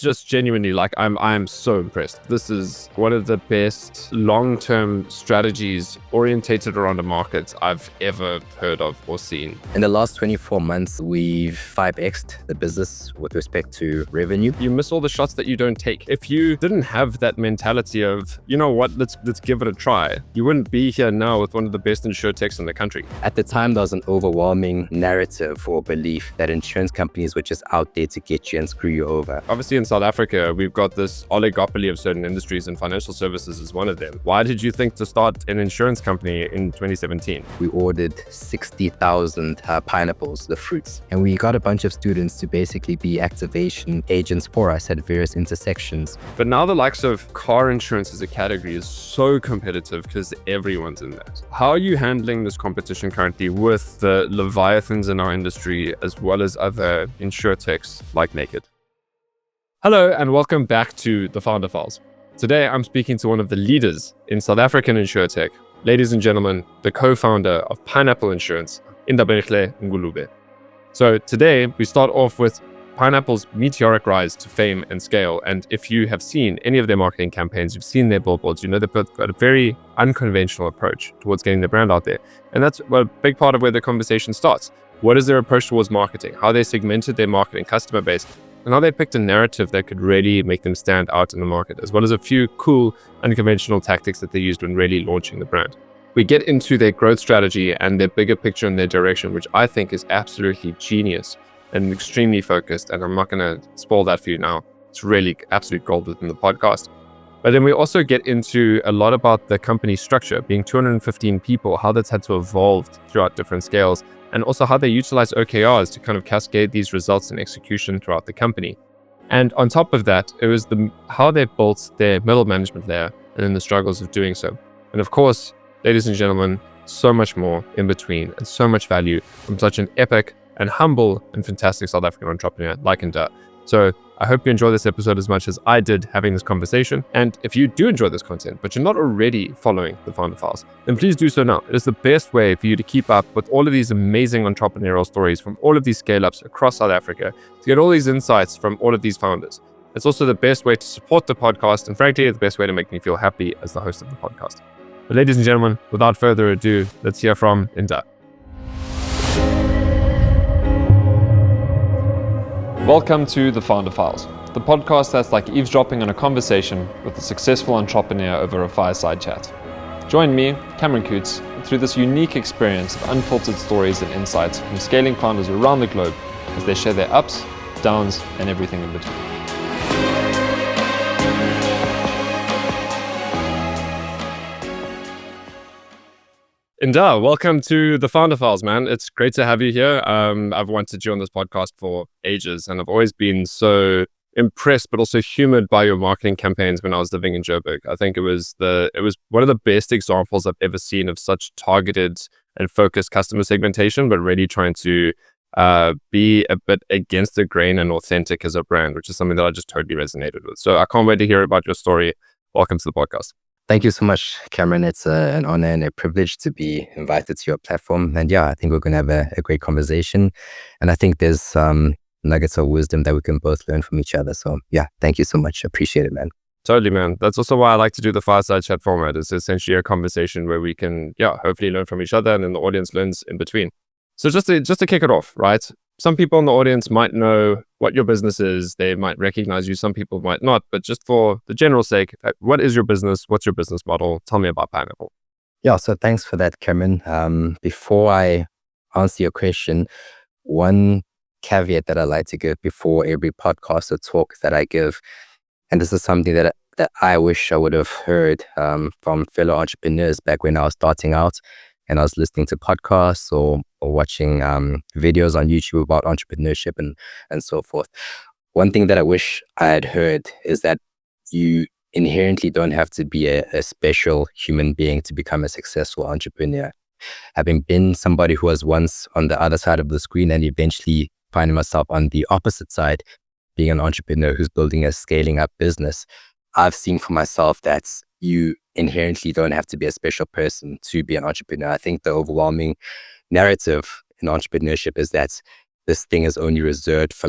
just genuinely, like, I'm so impressed. This is one of the best long-term strategies orientated around a market I've ever heard of or seen. In the last 24 months, we've 5x'd the business with respect to revenue. You miss all the shots that you don't take. If you didn't have that mentality of, you know what, let's give it a try, you wouldn't be here now with one of the best insurtechs in the country. At the time, there was an overwhelming narrative or belief that insurance companies were just out there to get you and screw you over. Obviously, in South Africa, we've got this oligopoly of certain industries, and financial services is one of them. Why did you think to start an insurance company in 2017? We ordered 60,000 pineapples, the fruits, and we got a bunch of students to basically be activation agents for us at various intersections. But now the likes of car insurance as a category is so competitive because everyone's in that. How are you handling this competition currently with the leviathans in our industry as well as other insurtechs like Naked? Hello and welcome back to the Founder Files. Today I'm speaking to one of the leaders in South African insurtech, ladies and gentlemen, the co-founder of Pineapple Insurance, Ndabenhle Ngulube. So today we start off with Pineapple's meteoric rise to fame and scale. And if you have seen any of their marketing campaigns, you've seen their billboards, you know they've got a very unconventional approach towards getting their brand out there. And that's a big part of where the conversation starts. What is their approach towards marketing? How they segmented their marketing customer base, and how they picked a narrative that could really make them stand out in the market, as well as a few cool unconventional tactics that they used when really launching the brand. We get into their growth strategy and their bigger picture and their direction, which I think is absolutely genius and extremely focused. And I'm not going to spoil that for you now. It's really absolute gold within the podcast. But then we also get into a lot about the company structure, being 215 people, how that's had to evolve throughout different scales, and also how they utilize OKRs to kind of cascade these results and execution throughout the company. And on top of that, it was how they built their middle management layer and then the struggles of doing so. And of course, ladies and gentlemen, so much more in between and so much value from such an epic and humble and fantastic South African entrepreneur like Nda. So I hope you enjoy this episode as much as I did having this conversation. And if you do enjoy this content, but you're not already following the Founder Files, then please do so now. It is the best way for you to keep up with all of these amazing entrepreneurial stories from all of these scale-ups across South Africa, to get all these insights from all of these founders. It's also the best way to support the podcast, and frankly, the best way to make me feel happy as the host of the podcast. But ladies and gentlemen, without further ado, let's hear from Nda. Welcome to the Founder Files, the podcast that's like eavesdropping on a conversation with a successful entrepreneur over a fireside chat. Join me, Cameron Coots, through this unique experience of unfiltered stories and insights from scaling founders around the globe as they share their ups, downs, and everything in between. Nda, welcome to the Founder Files, man. It's great to have you here. I've wanted you on this podcast for ages, and I've always been so impressed, but also humored by your marketing campaigns when I was living in Joburg. I think it was one of the best examples I've ever seen of such targeted and focused customer segmentation, but really trying to be a bit against the grain and authentic as a brand, which is something that I just totally resonated with. So I can't wait to hear about your story. Welcome to the podcast. Thank you so much, Cameron. It's an honor and a privilege to be invited to your platform. And yeah, I think we're going to have a great conversation. And I think there's some nuggets of wisdom that we can both learn from each other. So yeah, thank you so much. Appreciate it, man. Totally, man. That's also why I like to do the fireside chat format. It's essentially a conversation where we can, hopefully learn from each other, and then the audience learns in between. So just to kick it off, right? Some people in the audience might know what your business is. They might recognize you. Some people might not. But just for the general sake, what is your business? What's your business model? Tell me about Pineapple. Yeah, so thanks for that, Cameron. Before I answer your question, one caveat that I like to give before every podcast or talk that I give, and this is something that I wish I would have heard from fellow entrepreneurs back when I was starting out, and I was listening to podcasts or watching videos on YouTube about entrepreneurship and so forth. One thing that I wish I had heard is that you inherently don't have to be a special human being to become a successful entrepreneur. Having been somebody who was once on the other side of the screen and eventually finding myself on the opposite side, being an entrepreneur who's building a scaling up business, I've seen for myself that you inherently don't have to be a special person to be an entrepreneur. I think the overwhelming narrative in entrepreneurship is that this thing is only reserved for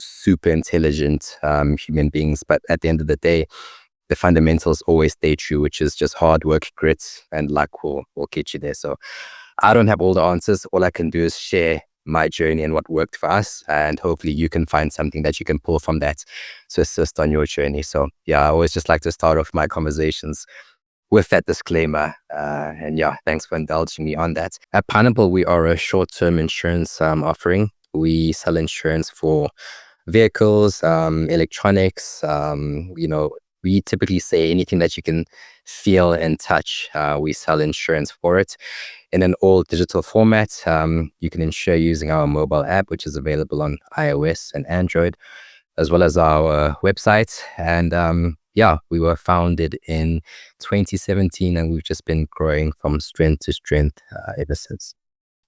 super intelligent human beings, but at the end of the day, the fundamentals always stay true, which is just hard work, grit, and luck will get you there. So I don't have all the answers. All I can do is share my journey and what worked for us. And hopefully you can find something that you can pull from that to assist on your journey. So yeah, I always just like to start off my conversations with that disclaimer. And yeah, thanks for indulging me on that. At Pineapple, we are a short-term insurance offering. We sell insurance for vehicles, electronics, we typically say anything that you can feel and touch, we sell insurance for it in an all digital format. You can insure using our mobile app, which is available on iOS and Android, as well as our website. And yeah, we were founded in 2017 and we've just been growing from strength to strength ever since.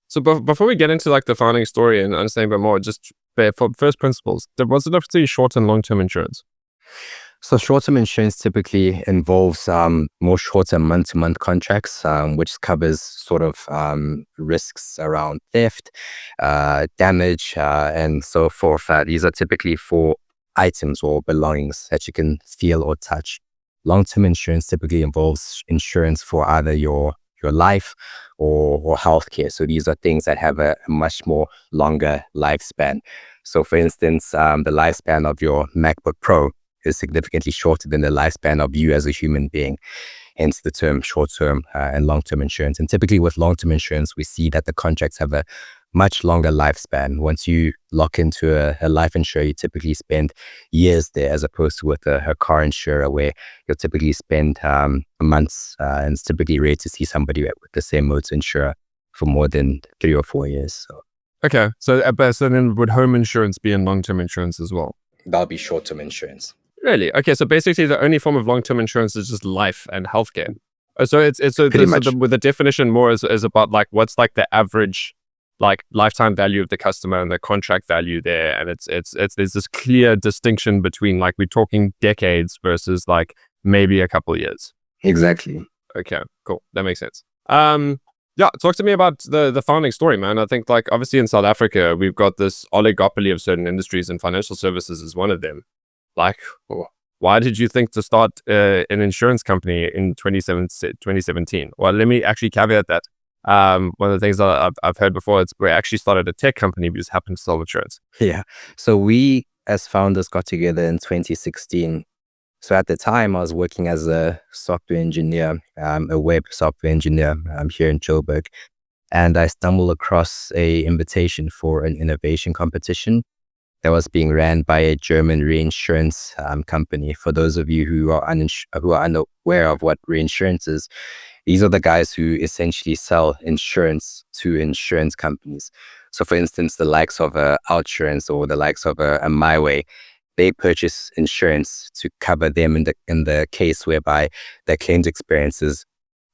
So before we get into like the founding story and understanding a bit more, just for first principles, there was enough to short and long-term insurance. So short-term insurance typically involves more short-term month-to-month contracts, which covers sort of risks around theft, damage, and so forth. These are typically for items or belongings that you can feel or touch. Long-term insurance typically involves insurance for either your life or healthcare. So these are things that have a much more longer lifespan. So for instance, the lifespan of your MacBook Pro is significantly shorter than the lifespan of you as a human being, hence the term short-term and long-term insurance. And typically with long-term insurance, we see that the contracts have a much longer lifespan. Once you lock into a life insurer, you typically spend years there, as opposed to with a car insurer where you'll typically spend months. And it's typically rare to see somebody with the same motor insurer for more than 3 or 4 years. So. Okay, so then would home insurance be in long-term insurance as well? That'll be short-term insurance. Really? Okay, so basically the only form of long-term insurance is just life and healthcare. So the definition more is about like what's like the average like lifetime value of the customer and the contract value there, and it's there's this clear distinction between like we're talking decades versus like maybe a couple of years. Exactly. Okay, cool, that makes sense. Yeah, talk to me about the founding story, man. I think like obviously in South Africa we've got this oligopoly of certain industries, and financial services is one of them. Like, why did you think to start an insurance company in 2017? Well, let me actually caveat that. One of the things that I've heard before is we actually started a tech company. We just happened to sell insurance. Yeah. So we as founders got together in 2016. So at the time I was working as a software engineer, a web software engineer here in Joburg. And I stumbled across a invitation for an innovation competition that was being ran by a German reinsurance company. For those of you who are unaware of what reinsurance is, these are the guys who essentially sell insurance to insurance companies. So for instance, the likes of Outsurance or the likes of a MyWay, they purchase insurance to cover them in the case whereby their claims experience is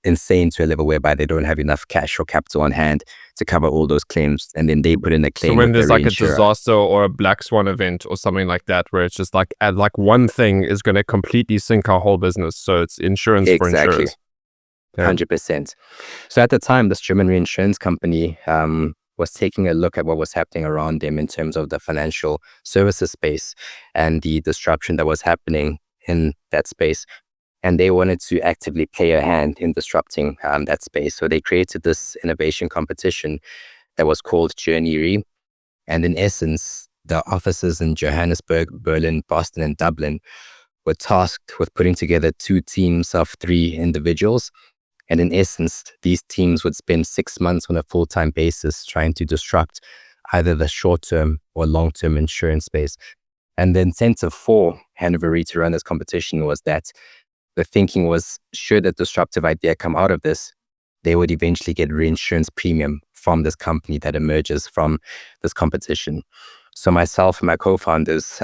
insane to a level whereby they don't have enough cash or capital on hand to cover all those claims, and then they put in a claim. So when there's like a disaster or a black swan event or something like that, where it's just like one thing is going to completely sink our whole business, so it's insurance for insurers. 100%. So at the time, this German reinsurance company was taking a look at what was happening around them in terms of the financial services space and the disruption that was happening in that space. And they wanted to actively play a hand in disrupting that space. So they created this innovation competition that was called Journey Re. And in essence, the offices in Johannesburg, Berlin, Boston, and Dublin were tasked with putting together 2 teams of 3 individuals. And in essence, these teams would spend 6 months on a full-time basis trying to disrupt either the short-term or long-term insurance space. And the incentive for Hannover Re to run this competition was that the thinking was, should a disruptive idea come out of this, they would eventually get reinsurance premium from this company that emerges from this competition. So myself and my co-founders,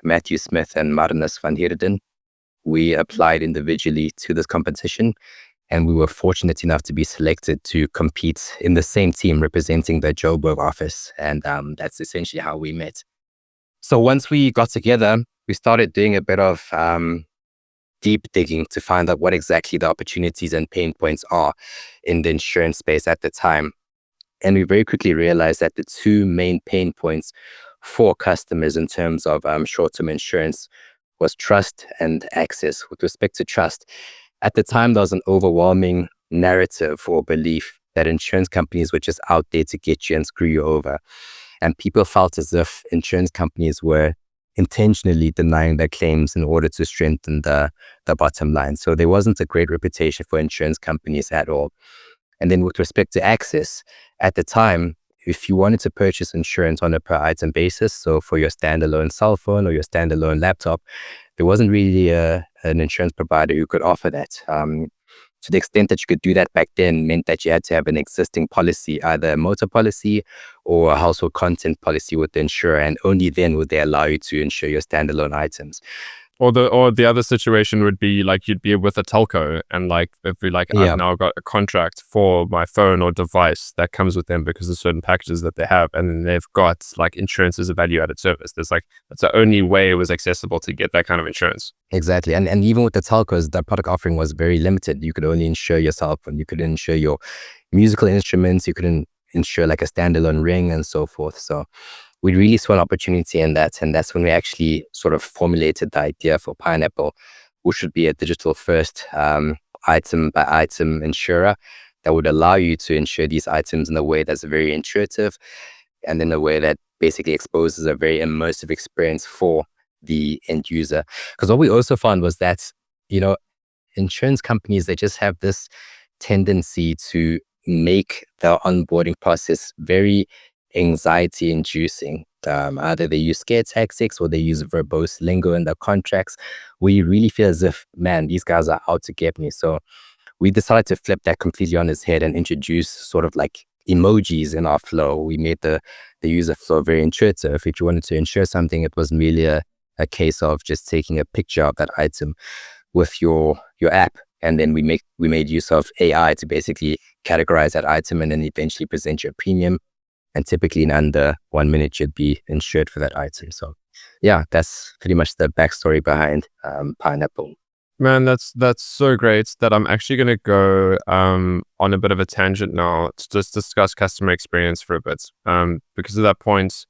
Matthew Smith and Marinus van Heerden, we applied individually to this competition, and we were fortunate enough to be selected to compete in the same team representing the Joburg office. And that's essentially how we met. So once we got together, we started doing a bit of deep digging to find out what exactly the opportunities and pain points are in the insurance space at the time. And we very quickly realized that the 2 main pain points for customers in terms of short-term insurance was trust and access. With respect to trust, at the time, there was an overwhelming narrative or belief that insurance companies were just out there to get you and screw you over. And people felt as if insurance companies were intentionally denying their claims in order to strengthen the bottom line. So there wasn't a great reputation for insurance companies at all. And then with respect to access, at the time, if you wanted to purchase insurance on a per item basis, so for your standalone cell phone or your standalone laptop, there wasn't really an insurance provider who could offer that. To the extent that you could do that back then meant that you had to have an existing policy, either a motor policy or a household content policy with the insurer, and only then would they allow you to insure your standalone items. Or the other situation would be like you'd be with a telco, and like if we like I've now got a contract for my phone or device that comes with them because of certain packages that they have, and then they've got like insurance as a value-added service. That's the only way it was accessible to get that kind of insurance. Exactly. And even with the telcos, the product offering was very limited. You could only insure your cell phone, you couldn't insure your musical instruments, you couldn't insure like a standalone ring and so forth. So we really saw an opportunity in that. And that's when we actually sort of formulated the idea for Pineapple, which should be a digital first item by item insurer that would allow you to insure these items in a way that's very intuitive and in a way that basically exposes a very immersive experience for the end user. Because what we also found was that, insurance companies, they just have this tendency to make the onboarding process very anxiety inducing. Either they use scare tactics or they use verbose lingo in their contracts, where you really feel as if, man, these guys are out to get me. So we decided to flip that completely on its head and introduce sort of like emojis in our flow. We made the user flow very intuitive. If you wanted to insure something, it was merely a case of just taking a picture of that item with your app. And then we made use of AI to basically categorize that item and then eventually present your premium. And typically in under 1 minute, you'd be insured for that item. So yeah, that's pretty much the backstory behind Pineapple. Man, that's so great that I'm actually going to go on a bit of a tangent now to just discuss customer experience for a bit, because of that point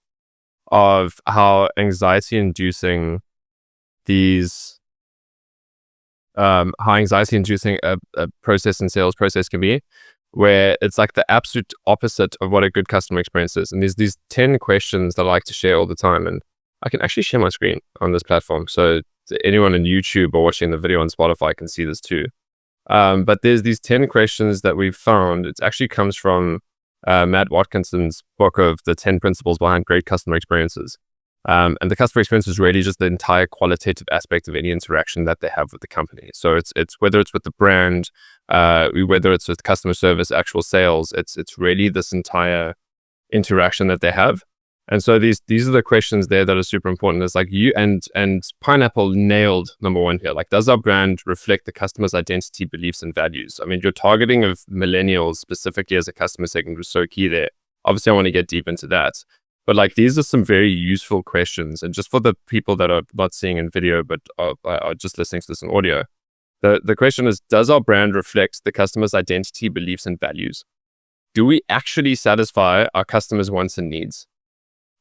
of how anxiety-inducing a process and sales process can be, where it's like the absolute opposite of what a good customer experience is. And there's these 10 questions that I like to share all the time, and I can actually share my screen on this platform. So anyone on YouTube or watching the video on Spotify can see this too. But there's these 10 questions that we've found. It actually comes from Matt Watkinson's book of the 10 principles behind great customer experiences. And the customer experience is really just the entire qualitative aspect of any interaction that they have with the company. So it's whether it's with the brand, whether it's with customer service, actual sales, it's really this entire interaction that they have. And so these are the questions there that are super important. It's like you and Pineapple nailed number one here. Like, does our brand reflect the customer's identity, beliefs, and values? I mean, your targeting of millennials specifically as a customer segment was so key there. Obviously, I want to get deep into that. But like, these are some very useful questions. And just for the people that are not seeing in video, but are just listening to this in audio, the question is, does our brand reflect the customer's identity, beliefs, and values? Do we actually satisfy our customers' wants and needs?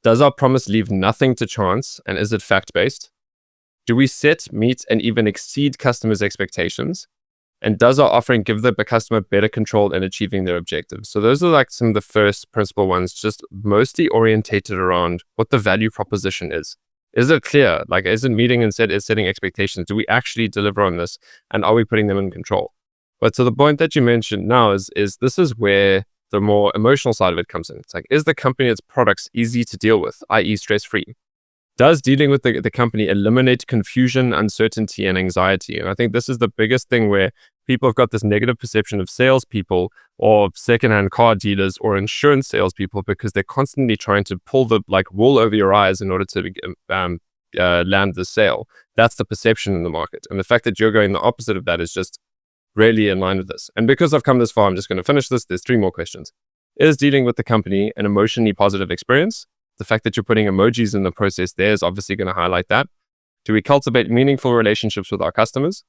Does our promise leave nothing to chance, and is it fact-based? Do we set, meet, and even exceed customers' expectations? And does our offering give the customer better control in achieving their objectives? So those are like some of the first principal ones, just mostly orientated around what the value proposition is. Is it clear? Like, is it meeting and setting expectations? Do we actually deliver on this? And are we putting them in control? But to the point that you mentioned now is this is where the more emotional side of it comes in. It's like, is the company, its products easy to deal with, i.e. stress-free? Does dealing with the company eliminate confusion, uncertainty, and anxiety? And I think this is the biggest thing where people have got this negative perception of salespeople or secondhand car dealers or insurance salespeople because they're constantly trying to pull the wool over your eyes in order to land the sale. That's the perception in the market. And the fact that you're going the opposite of that is just really in line with this. And because I've come this far, I'm just going to finish this. There's 3 more questions. Is dealing with the company an emotionally positive experience? The fact that you're putting emojis in the process there is obviously going to highlight that. Do we cultivate meaningful relationships with our customers?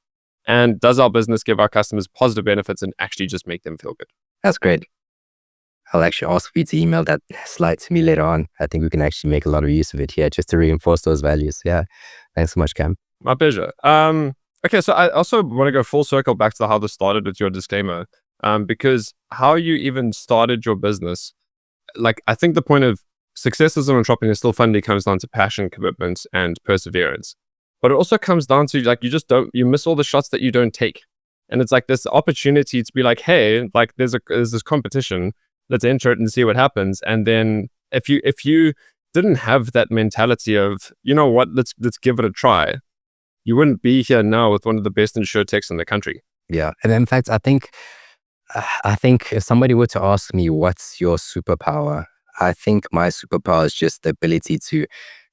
And does our business give our customers positive benefits and actually just make them feel good? That's great. I'll actually ask you to email that slide to me later on. I think we can actually make a lot of use of it here just to reinforce those values. Yeah. Thanks so much, Cam. My pleasure. Okay, so I also want to go full circle back to how this started with your disclaimer, because how you even started your business, like I think the point of success as an entrepreneur still fundamentally comes down to passion, commitment, and perseverance. But it also comes down to like you miss all the shots that you don't take, and it's like this opportunity to be like, hey, like there's this competition, let's enter it and see what happens. And then if you didn't have that mentality of, you know what, let's give it a try, you wouldn't be here now with one of the best insurtechs in the country. Yeah. And in fact, I think if somebody were to ask me, what's your superpower? I think my superpower is just the ability to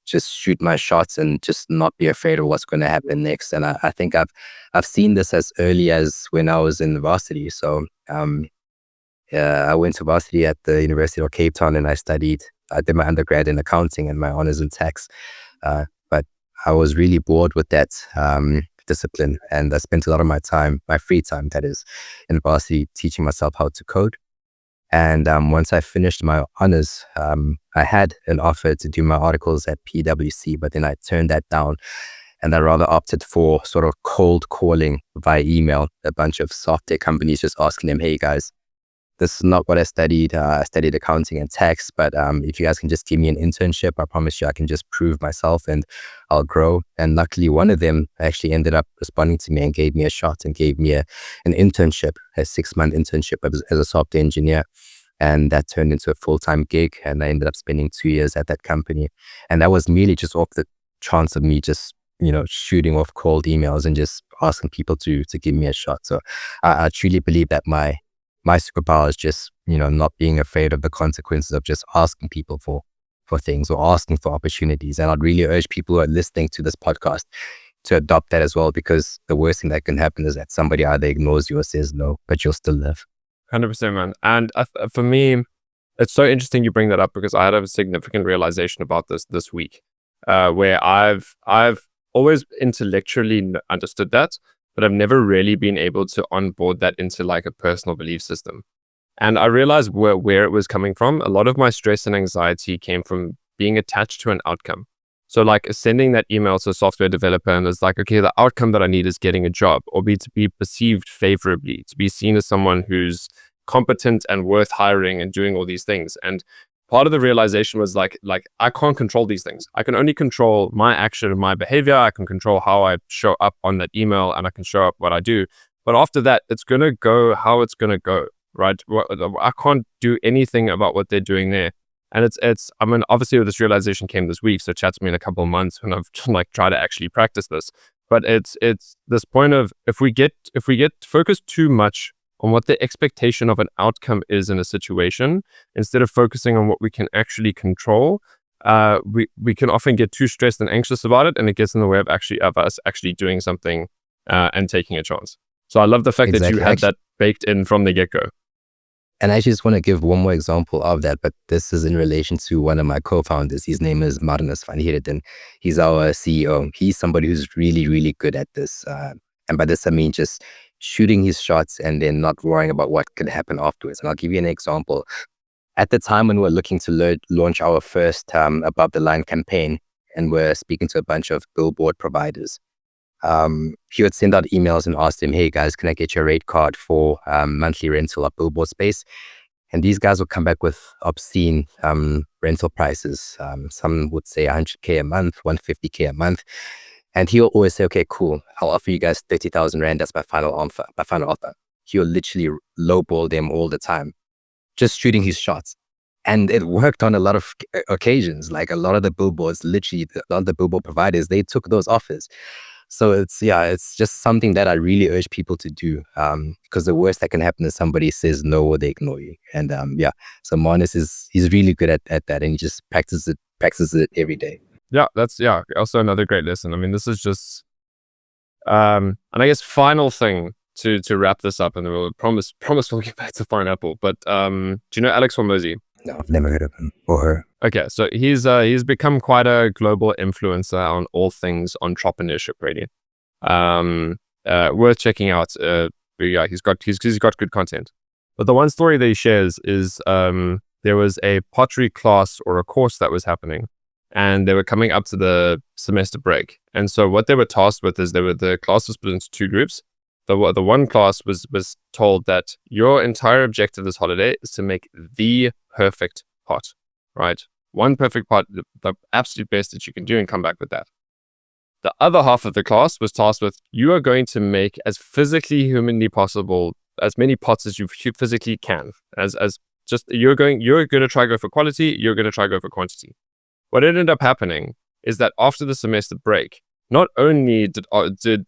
just shoot my shots and just not be afraid of what's going to happen next. And I think I've seen this as early as when I was in varsity. So I went to varsity at the University of Cape Town, and I did my undergrad in accounting and my honors in tax. But I was really bored with that discipline, and I spent a lot of my free time, that is, in varsity, teaching myself how to code. And once I finished my honors, I had an offer to do my articles at PwC, but then I turned that down, and I rather opted for sort of cold calling via email a bunch of software companies, just asking them, hey guys, this is not what I studied. I studied accounting and tax, but if you guys can just give me an internship, I promise you I can just prove myself and I'll grow. And luckily, one of them actually ended up responding to me and gave me a shot and gave me an internship, a 6-month internship as a software engineer. And that turned into a full-time gig. And I ended up spending 2 years at that company. And that was merely just off the chance of me just, shooting off cold emails and just asking people to give me a shot. So I truly believe that my superpower is just, not being afraid of the consequences of just asking people for things or asking for opportunities. And I'd really urge people who are listening to this podcast to adopt that as well, because the worst thing that can happen is that somebody either ignores you or says no, but you'll still live. 100%, man. And for me, it's so interesting you bring that up, because I had a significant realization about this week, where I've always intellectually understood that, but I've never really been able to onboard that into like a personal belief system. And I realized where it was coming from. A lot of my stress and anxiety came from being attached to an outcome. So like sending that email to a software developer and it's like, okay, the outcome that I need is getting a job, or to be perceived favorably, to be seen as someone who's competent and worth hiring and doing all these things. And part of the realization was like I can't control these things. I can only control my action and my behavior. I can control how I show up on that email, and I can show up what I do. But after that, it's going to go how it's going to go, right? I can't do anything about what they're doing there. And I mean, obviously this realization came this week, so chat to me in a couple of months when I've like tried to actually practice this. But it's this point of if we get focused too much on what the expectation of an outcome is in a situation, instead of focusing on what we can actually control, we can often get too stressed and anxious about it, and it gets in the way of us actually doing something and taking a chance. So I love the fact that you had that baked in from the get-go. And I just want to give one more example of that, but this is in relation to one of my co-founders. His name is Marinus van Heerden. He's our CEO. He's somebody who's really, really good at this. And by this, I mean just shooting his shots and then not worrying about what could happen afterwards. And I'll give you an example. At the time when we were looking to launch our first above the line campaign, and we're speaking to a bunch of billboard providers, he would send out emails and ask them, hey guys, can I get your rate card for monthly rental of billboard space? And these guys would come back with obscene rental prices. Some would say 100K a month, 150K a month. And he'll always say, okay, cool, I'll offer you guys 30,000 Rand. That's my final offer. He'll literally lowball them all the time, just shooting his shots. And it worked on a lot of occasions. Like a lot of the billboards, literally, a lot of the billboard providers, they took those offers. So it's just something that I really urge people to do, because the worst that can happen is somebody says no or they ignore you. And so Marnus he's really good at that, and he just practices it every day. Yeah, that's also another great lesson. I mean, this is just and I guess final thing to wrap this up, and then we'll promise we'll get back to Fine Apple. But do you know Alex Hormozi? No, I've never heard of him or her. Okay, so he's become quite a global influencer on all things entrepreneurship, really. Worth checking out. He's got good content. But the one story that he shares is there was a pottery class or a course that was happening, and they were coming up to the semester break. And so what they were tasked with is the class was split into two groups. The one class was told that your entire objective this holiday is to make the perfect pot, right? One perfect pot, the absolute best that you can do, and come back with that. The other half of the class was tasked with, you are going to make as physically humanly possible as many pots as you physically can. You're going to try go for quality, you're going to try go for quantity. What ended up happening is that after the semester break, not only did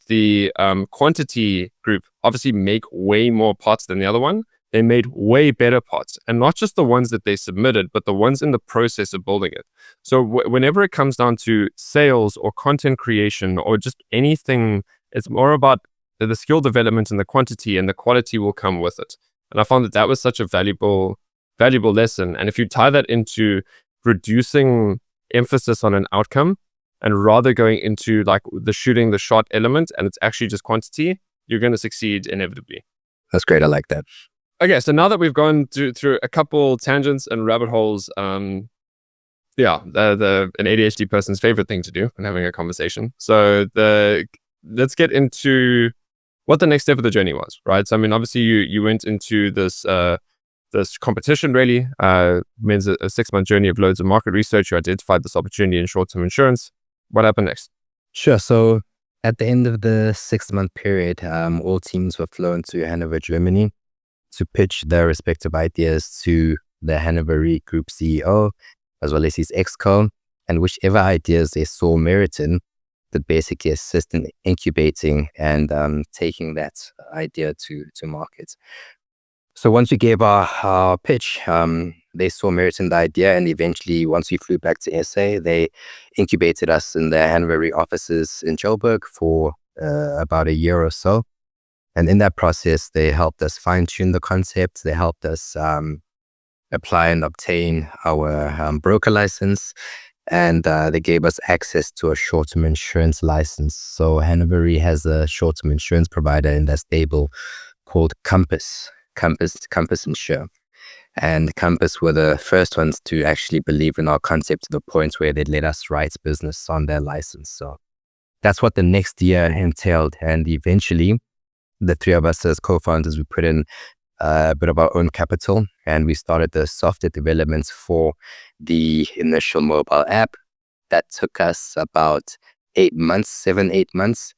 the quantity group obviously make way more pots than the other one, they made way better pots, and not just the ones that they submitted, but the ones in the process of building it. So whenever it comes down to sales or content creation or just anything, it's more about the skill development and the quantity, and the quality will come with it. And I found that was such a valuable lesson. And if you tie that into reducing emphasis on an outcome and rather going into like the shooting the shot element, and it's actually just quantity, you're going to succeed inevitably. That's great. I like that. Okay, so now that we've gone through a couple tangents and rabbit holes, an ADHD person's favorite thing to do when having a conversation. So let's get into what the next step of the journey was, right? So I mean, obviously you went into this competition really, means a 6-month journey of loads of market research. You identified this opportunity in short-term insurance. What happened next? Sure. So at the end of the 6-month period, all teams were flown to Hanover, Germany, to pitch their respective ideas to the Hanover Group CEO, as well as his exco, and whichever ideas they saw merit in, to basically assist in incubating and taking that idea to market. So once we gave our pitch, they saw merit in the idea, and eventually, once we flew back to SA, they incubated us in their Hanover offices in Joburg for about a year or so. And in that process, they helped us fine-tune the concept. They helped us apply and obtain our broker license, and they gave us access to a short-term insurance license. So Hanover has a short-term insurance provider in that stable called Compass Insure. And Compass were the first ones to actually believe in our concept to the point where they'd let us write business on their license. So that's what the next year entailed. And eventually, the three of us as co-founders, we put in a bit of our own capital, and we started the software developments for the initial mobile app. That took us about 8 months, 7-8 months,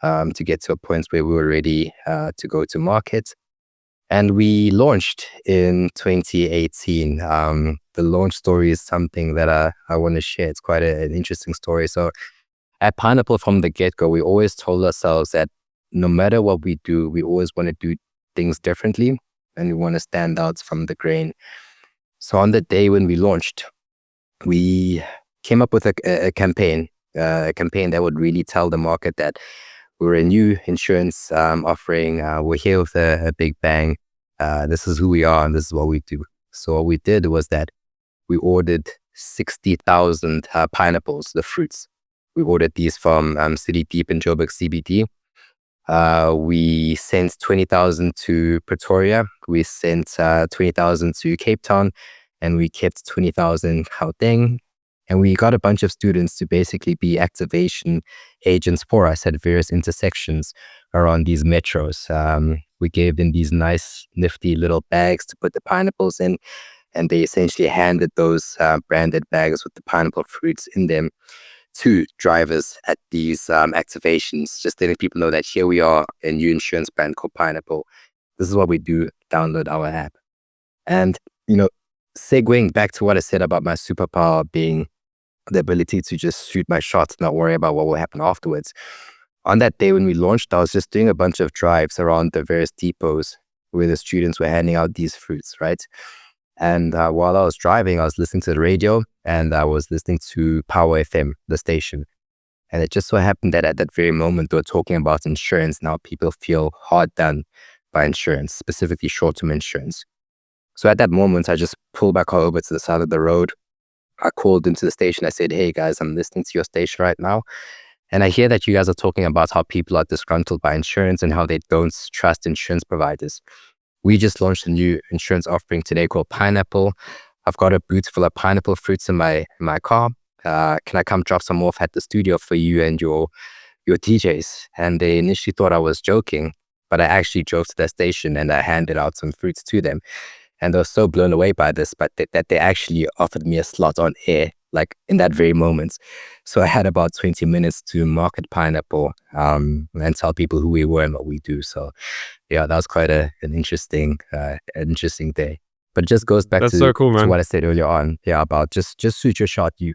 to get to a point where we were ready to go to market. And we launched in 2018. The launch story is something that I want to share. It's quite an interesting story. So at Pineapple, from the get-go, we always told ourselves that no matter what we do, we always want to do things differently, and we want to stand out from the grain. So on the day when we launched, we came up with a campaign that would really tell the market that we're a new insurance offering. We're here with a big bang. This is who we are, and this is what we do. So what we did was that we ordered 60,000 pineapples, the fruits. We ordered these from City Deep in Joburg CBD. We sent 20,000 to Pretoria. We sent 20,000 to Cape Town, and we kept 20,000 Gauteng. And we got a bunch of students to basically be activation agents for us at various intersections around these metros. We gave them these nice, nifty little bags to put the pineapples in, and they essentially handed those branded bags with the pineapple fruits in them to drivers at these activations, just letting people know that here we are, a new insurance brand called Pineapple. This is what we do. Download our app. And, segueing back to what I said about my superpower being the ability to just shoot my shots, not worry about what will happen afterwards. On that day when we launched, I was just doing a bunch of drives around the various depots where the students were handing out these fruits, right? And while I was driving, I was listening to the radio, and I was listening to Power FM, the station. And it just so happened that at that very moment, they were talking about insurance. Now people feel hard done by insurance, specifically short-term insurance. So at that moment, I just pulled back over to the side of the road. I called into the station. I said, "Hey guys, I'm listening to your station right now, and I hear that you guys are talking about how people are disgruntled by insurance and how they don't trust insurance providers. We just launched a new insurance offering today called Pineapple. I've got a boot full of pineapple fruits in my car. Can I come drop some off at the studio for you and your DJs? And they initially thought I was joking, but I actually drove to the station and I handed out some fruits to them. And they were so blown away by this, but that they actually offered me a slot on air, like in that very moment. So I had about 20 minutes to market Pineapple and tell people who we were and what we do. So yeah, that was quite an interesting day. But it just goes back That's to, so cool, man. what I said earlier on. Yeah, about just shoot your shot. You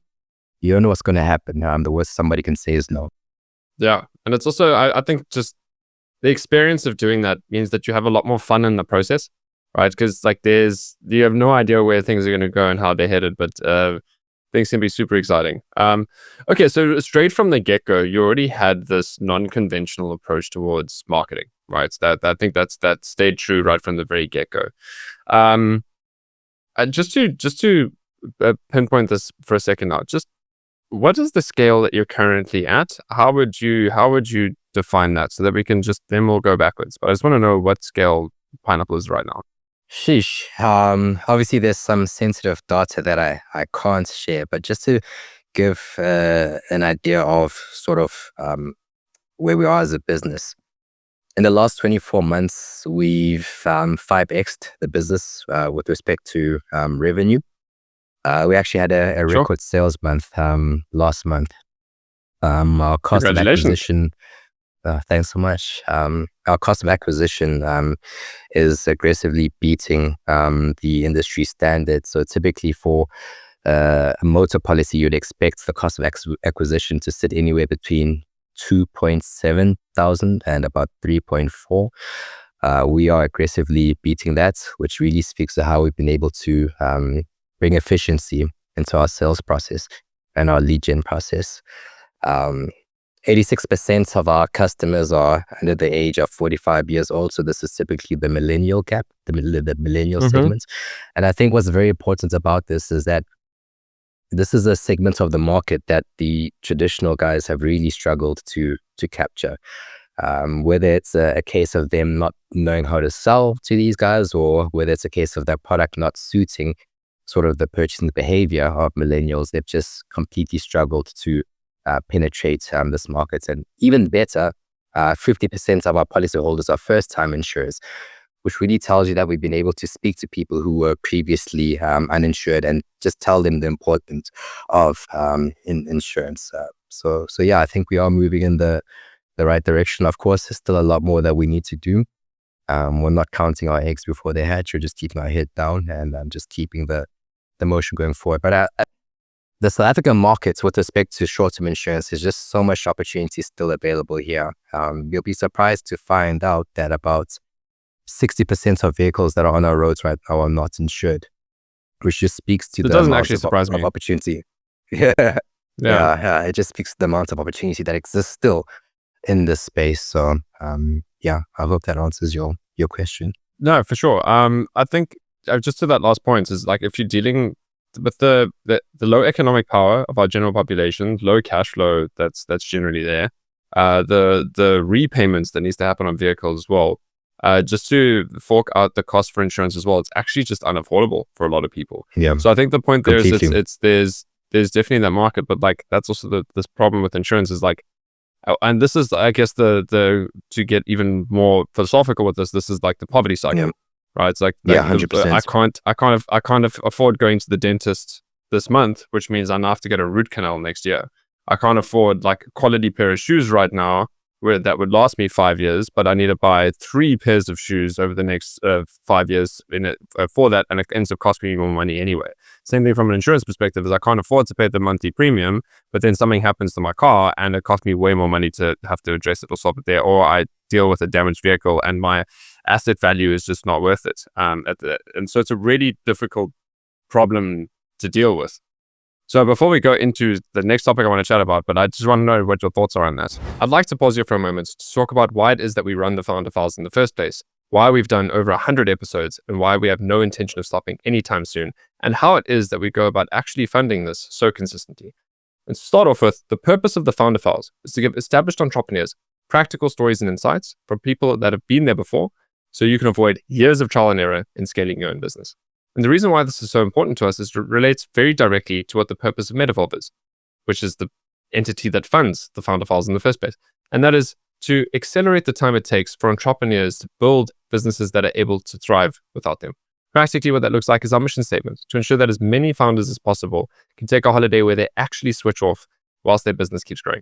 don't know what's going to happen. The worst somebody can say is no. Yeah. And it's also, I think just the experience of doing that means that you have a lot more fun in the process, right? Because like you have no idea where things are going to go and how they're headed, but things can be super exciting. Okay, so straight from the get-go, you already had this non-conventional approach towards marketing, right? So I think that stayed true right from the very get-go. And just to pinpoint this for a second now, just what is the scale that you're currently at? How would you define that so that we can then we'll go backwards. But I just want to know what scale Pineapple is right now. Sheesh. Obviously, there's some sensitive data that I can't share, but just to give an idea of sort of where we are as a business. In the last 24 months, we've 5x'd the business with respect to revenue. We actually had a record sales month last month. Our cost of acquisition, thanks so much. Our cost of acquisition is aggressively beating the industry standard. So typically for a motor policy, you'd expect the cost of acquisition to sit anywhere between 2.7 thousand and about 3.4. We are aggressively beating that, which really speaks to how we've been able to bring efficiency into our sales process and our lead gen process. 86% of our customers are under the age of 45 years old. So this is typically the millennial gap, the millennial segment. And I think what's very important about this is that this is a segment of the market that the traditional guys have really struggled to capture. Whether it's a case of them not knowing how to sell to these guys, or whether it's a case of their product not suiting sort of the purchasing behavior of millennials, they've just completely struggled to penetrate this market. And even better, 50% of our policyholders are first-time insurers, which really tells you that we've been able to speak to people who were previously uninsured and just tell them the importance of insurance. So yeah, I think we are moving in the right direction. Of course, there's still a lot more that we need to do. We're not counting our eggs before they hatch. We're just keeping our head down and just keeping the motion going forward. But the South African market with respect to short-term insurance is just so much opportunity still available here. You'll be surprised to find out that about 60% of vehicles that are on our roads right now are not insured, which just speaks to the amount of opportunity. Yeah. It just speaks to the amount of opportunity that exists still in this space. So yeah, I hope that answers your question. No, for sure. I think just to that last point is like, if you're dealing with the low economic power of our general population, low cash flow that's generally there, the repayments that needs to happen on vehicles as well, just to fork out the cost for insurance as well, it's actually just unaffordable for a lot of people. Yeah. So I think the point there is there's definitely that market, but like that's also this problem with insurance is like, and this is, I guess, the to get even more philosophical with this is like the poverty cycle. Yeah. Right? It's like 100%. I can't afford going to the dentist this month, which means I have to get a root canal next year. I can't afford like a quality pair of shoes right now where that would last me 5 years, but I need to buy 3 pairs of shoes over the next 5 years for that, and it ends up costing me more money anyway. Same thing from an insurance perspective is I can't afford to pay the monthly premium, but then something happens to my car and it costs me way more money to have to address it or solve it there, or I deal with a damaged vehicle and my asset value is just not worth it. And so it's a really difficult problem to deal with. So before we go into the next topic I want to chat about, but I just want to know what your thoughts are on that. I'd like to pause here for a moment to talk about why it is that we run the Founder Files in the first place, why we've done over 100 episodes, and why we have no intention of stopping anytime soon, and how it is that we go about actually funding this so consistently. And to start off with, the purpose of the Founder Files is to give established entrepreneurs practical stories and insights from people that have been there before, so you can avoid years of trial and error in scaling your own business. And the reason why this is so important to us is it relates very directly to what the purpose of Metavolve is, which is the entity that funds the founder files in the first place. And that is to accelerate the time it takes for entrepreneurs to build businesses that are able to thrive without them. Practically, what that looks like is our mission statement to ensure that as many founders as possible can take a holiday where they actually switch off whilst their business keeps growing.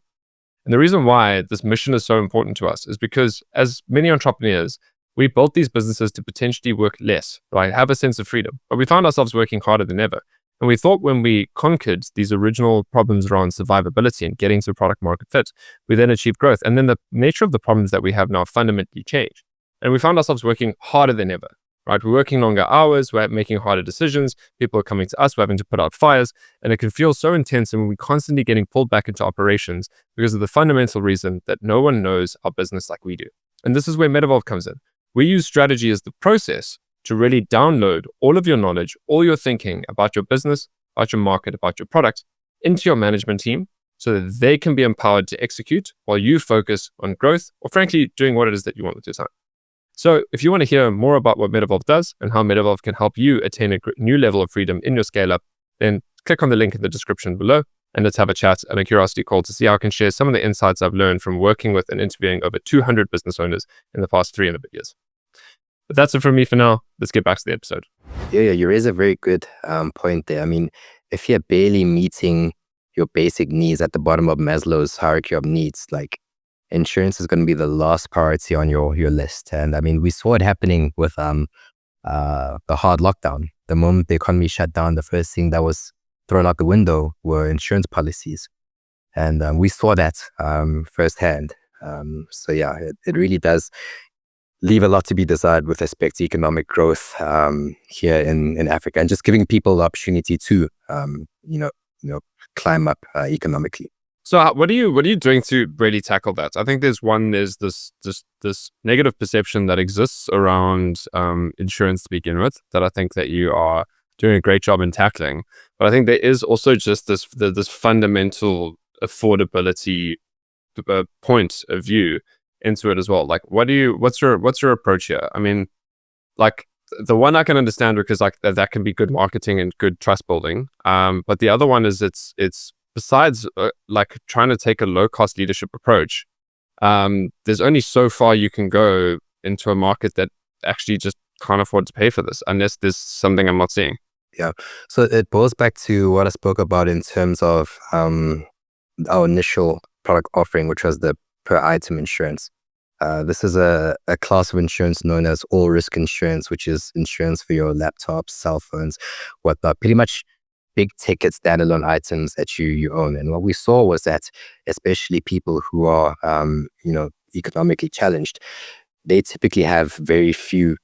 And the reason why this mission is so important to us is because as many entrepreneurs, we built these businesses to potentially work less, right? Have a sense of freedom, but we found ourselves working harder than ever. And we thought when we conquered these original problems around survivability and getting to product market fit, we then achieved growth. And then the nature of the problems that we have now fundamentally changed. And we found ourselves working harder than ever, right? We're working longer hours, we're making harder decisions, people are coming to us, we're having to put out fires, and it can feel so intense, and we're constantly getting pulled back into operations because of the fundamental reason that no one knows our business like we do. And this is where Metavolve comes in. We use strategy as the process to really download all of your knowledge, all your thinking about your business, about your market, about your product into your management team so that they can be empowered to execute while you focus on growth or frankly doing what it is that you want with your time. So if you want to hear more about what Metavolve does and how Metavolve can help you attain a new level of freedom in your scale up, then click on the link in the description below and let's have a chat and a curiosity call to see how I can share some of the insights I've learned from working with and interviewing over 200 business owners in the past 3 and a bit years. But that's it from me for now. Let's get back to the episode. Yeah, you raise a very good point there. I mean, if you're barely meeting your basic needs at the bottom of Maslow's hierarchy of needs, like insurance is going to be the last priority on your list. And I mean, we saw it happening with the hard lockdown. The moment the economy shut down, the first thing that was thrown out the window were insurance policies. And we saw that firsthand. So yeah, it really does leave a lot to be desired with respect to economic growth here in Africa, and just giving people the opportunity to climb up economically. So what are you doing to really tackle that? I think there's this negative perception that exists around insurance to begin with that I think that you are doing a great job in tackling. But I think there is also just this fundamental affordability point of view into it as well. Like, what's your approach here? I mean, like the one I can understand because like that can be good marketing and good trust building. But the other one is it's besides like trying to take a low cost leadership approach. There's only so far you can go into a market that actually just can't afford to pay for this unless there's something I'm not seeing. Yeah. So it boils back to what I spoke about in terms of our initial product offering, which was the per item insurance. This is a class of insurance known as all risk insurance, which is insurance for your laptops, cell phones, whatnot, pretty much big ticket standalone items that you own. And what we saw was that especially people who are economically challenged, they typically have very few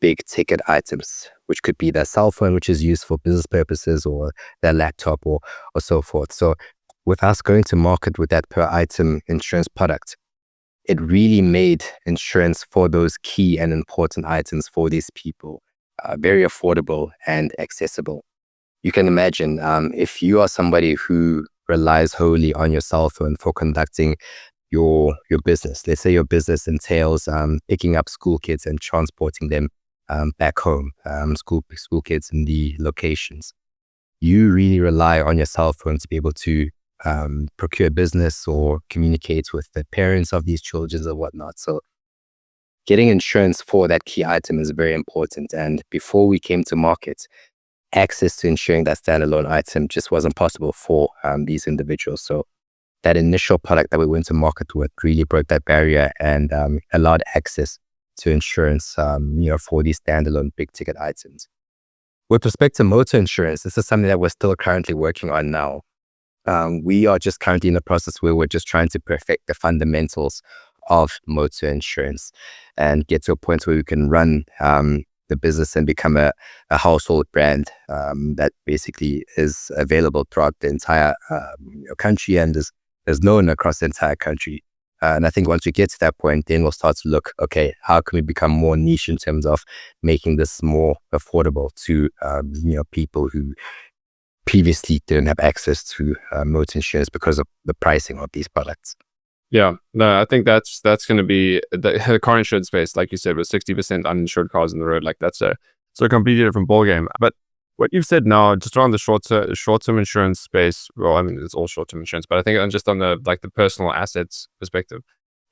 big ticket items, which could be their cell phone, which is used for business purposes, or their laptop or so forth. So with us going to market with that per item insurance product, it really made insurance for those key and important items for these people very affordable and accessible. You can imagine if you are somebody who relies wholly on your cell phone for conducting your business. Let's say your business entails picking up school kids and transporting them back home, school kids in the locations. You really rely on your cell phone to be able to procure business or communicate with the parents of these children or whatnot. So getting insurance for that key item is very important. And before we came to market, access to insuring that standalone item just wasn't possible for these individuals. So that initial product that we went to market with really broke that barrier and allowed access to insurance for these standalone big ticket items. With respect to motor insurance, this is something that we're still currently working on now. We are just currently in the process where we're just trying to perfect the fundamentals of motor insurance and get to a point where we can run the business and become a household brand that basically is available throughout the entire country and is known across the entire country. And I think once we get to that point, then we'll start to look, okay, how can we become more niche in terms of making this more affordable to people who previously didn't have access to motor insurance because of the pricing of these products. Yeah, no, I think that's going to be the car insurance space, like you said, with 60% uninsured cars on the road. Like that's a completely different ballgame. But what you've said now, just around the short-term insurance space, well, I mean, it's all short-term insurance, but I think just on the like the personal assets perspective,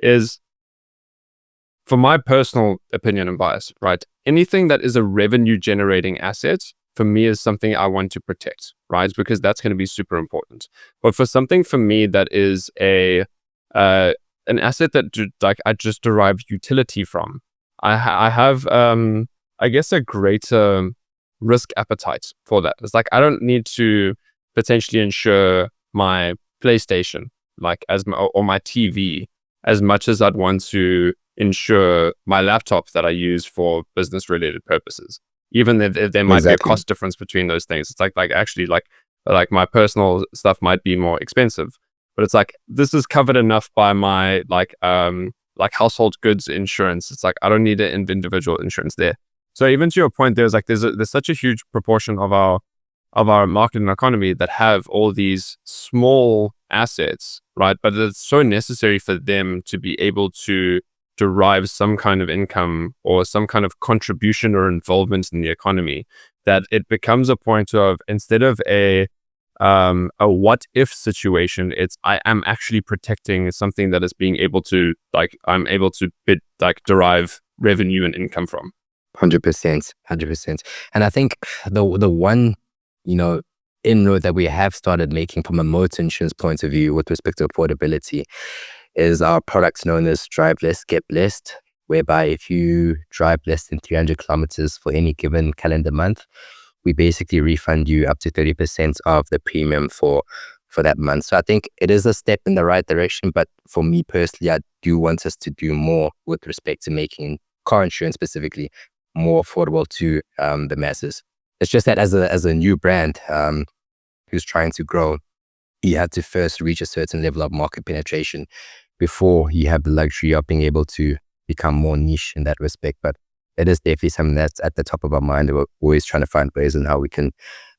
is for my personal opinion and bias, right? Anything that is a revenue generating asset for me is something I want to protect, right? Because that's going to be super important. But for something for me that is an asset that like I just derive utility from, I have I guess a greater risk appetite for that. It's like I don't need to potentially insure my PlayStation, like or my TV, as much as I'd want to insure my laptop that I use for business related purposes. Even if there might be a Exactly. cost difference between those things, it's like actually like my personal stuff might be more expensive, but it's like this is covered enough by my like household goods insurance. It's like I don't need an individual insurance there. So even to your point, there's such a huge proportion of our market and economy that have all these small assets, right? But it's so necessary for them to be able to derive some kind of income or some kind of contribution or involvement in the economy that it becomes a point of, instead of a what if situation, it's I am actually protecting something that is being able to I'm able to derive revenue and income from. 100%, 100%. And I think the one, you know, inroad that we have started making from a motor insurance point of view with respect to affordability is our products known as Drive Less, Get Blessed, whereby if you drive less than 300 kilometers for any given calendar month, we basically refund you up to 30% of the premium for that month. So I think it is a step in the right direction, but for me personally, I do want us to do more with respect to making car insurance specifically more affordable to the masses. It's just that as a new brand who's trying to grow, you have to first reach a certain level of market penetration before you have the luxury of being able to become more niche in that respect. But it is definitely something that's at the top of our mind. We're always trying to find ways on how we can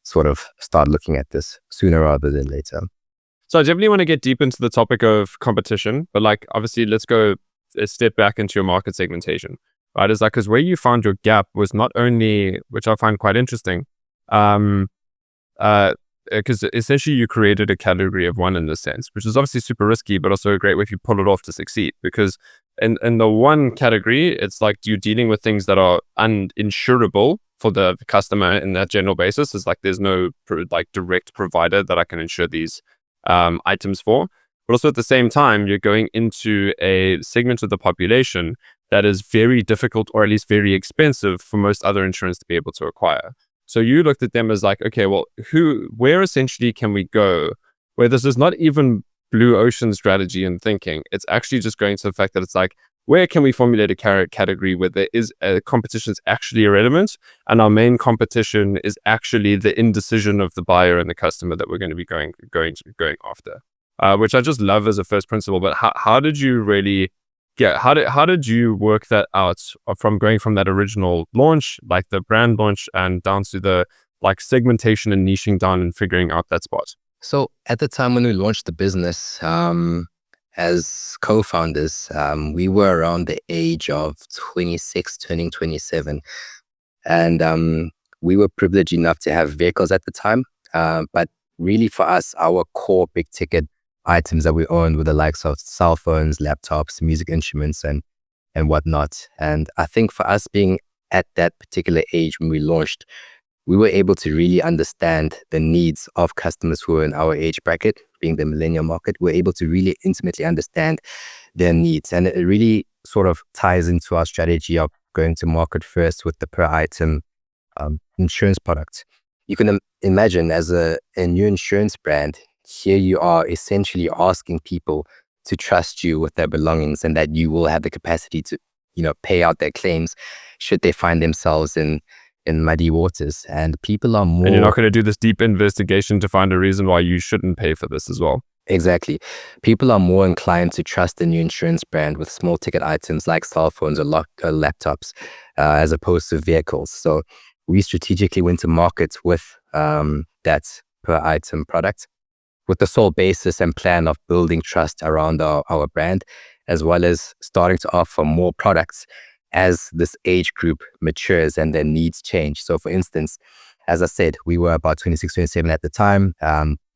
sort of start looking at this sooner rather than later. So I definitely want to get deep into the topic of competition, but like obviously let's go a step back into your market segmentation, right? It's like, because where you found your gap was not only, which I find quite interesting, because essentially you created a category of one in this sense, which is obviously super risky, but also a great way if you pull it off to succeed. Because in the one category, it's like you're dealing with things that are uninsurable for the customer in that general basis. It's like there's no direct provider that I can insure these items for. But also at the same time, you're going into a segment of the population that is very difficult, or at least very expensive for most other insurance to be able to acquire. So you looked at them as like, okay, well, where essentially can we go where this is not even blue ocean strategy and thinking? It's actually just going to the fact that it's like, where can we formulate a category where there is a competition is actually irrelevant, and our main competition is actually the indecision of the buyer and the customer that we're going to be going after, which I just love as a first principle. But how did you really? Yeah, how did you work that out from going from that original launch, like the brand launch, and down to the like segmentation and niching down and figuring out that spot? So at the time when we launched the business, as co-founders, we were around the age of 26, turning 27. And we were privileged enough to have vehicles at the time. But really for us, our core big ticket items that we owned were the likes of cell phones, laptops, music instruments, and whatnot. And I think for us being at that particular age when we launched, we were able to really understand the needs of customers who were in our age bracket, being the millennial market. We're able to really intimately understand their needs. And it really sort of ties into our strategy of going to market first with the per item insurance products. You can imagine as a new insurance brand, here you are essentially asking people to trust you with their belongings, and that you will have the capacity to, pay out their claims should they find themselves in muddy waters. And people are more... And you're not going to do this deep investigation to find a reason why you shouldn't pay for this as well. Exactly. People are more inclined to trust a new insurance brand with small ticket items like cell phones or laptops as opposed to vehicles. So we strategically went to market with that per item product. with the sole basis and plan of building trust around our brand, as well as starting to offer more products as this age group matures and their needs change. So for instance, as I said, we were about 26, 27 at the time.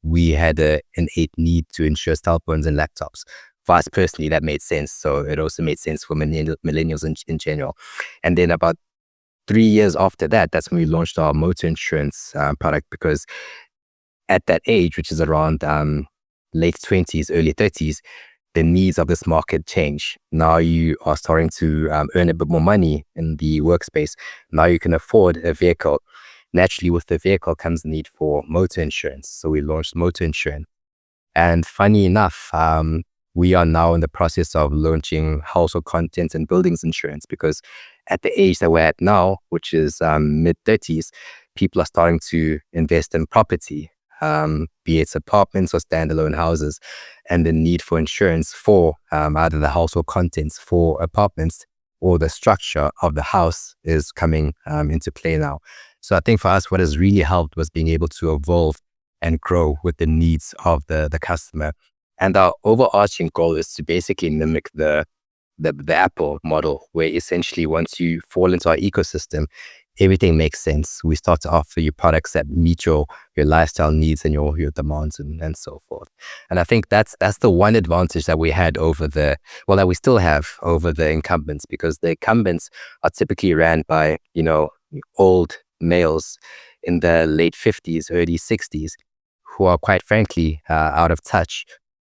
We had an innate need to insure cell phones and laptops. For us personally, that made sense. So it also made sense for millennials in general. And then about 3 years after that, that's when we launched our motor insurance product, because at that age, which is around late 20s, early 30s, the needs of this market change. Now you are starting to earn a bit more money in the workspace. Now you can afford a vehicle. Naturally, with the vehicle comes the need for motor insurance. So we launched motor insurance. And funny enough, we are now in the process of launching household contents and buildings insurance, because at the age that we're at now, which is mid-30s, people are starting to invest in property, be it apartments or standalone houses, and the need for insurance for either the household contents for apartments or the structure of the house is coming into play now. So I think for us, what has really helped was being able to evolve and grow with the needs of the customer. And our overarching goal is to basically mimic the Apple model, where essentially once you fall into our ecosystem, everything makes sense. We start to offer you products that meet your lifestyle needs and your demands and so forth. And I think that's the one advantage that we had that we still have over the incumbents, because the incumbents are typically ran by, old males in the late 50s, early 60s, who are quite frankly out of touch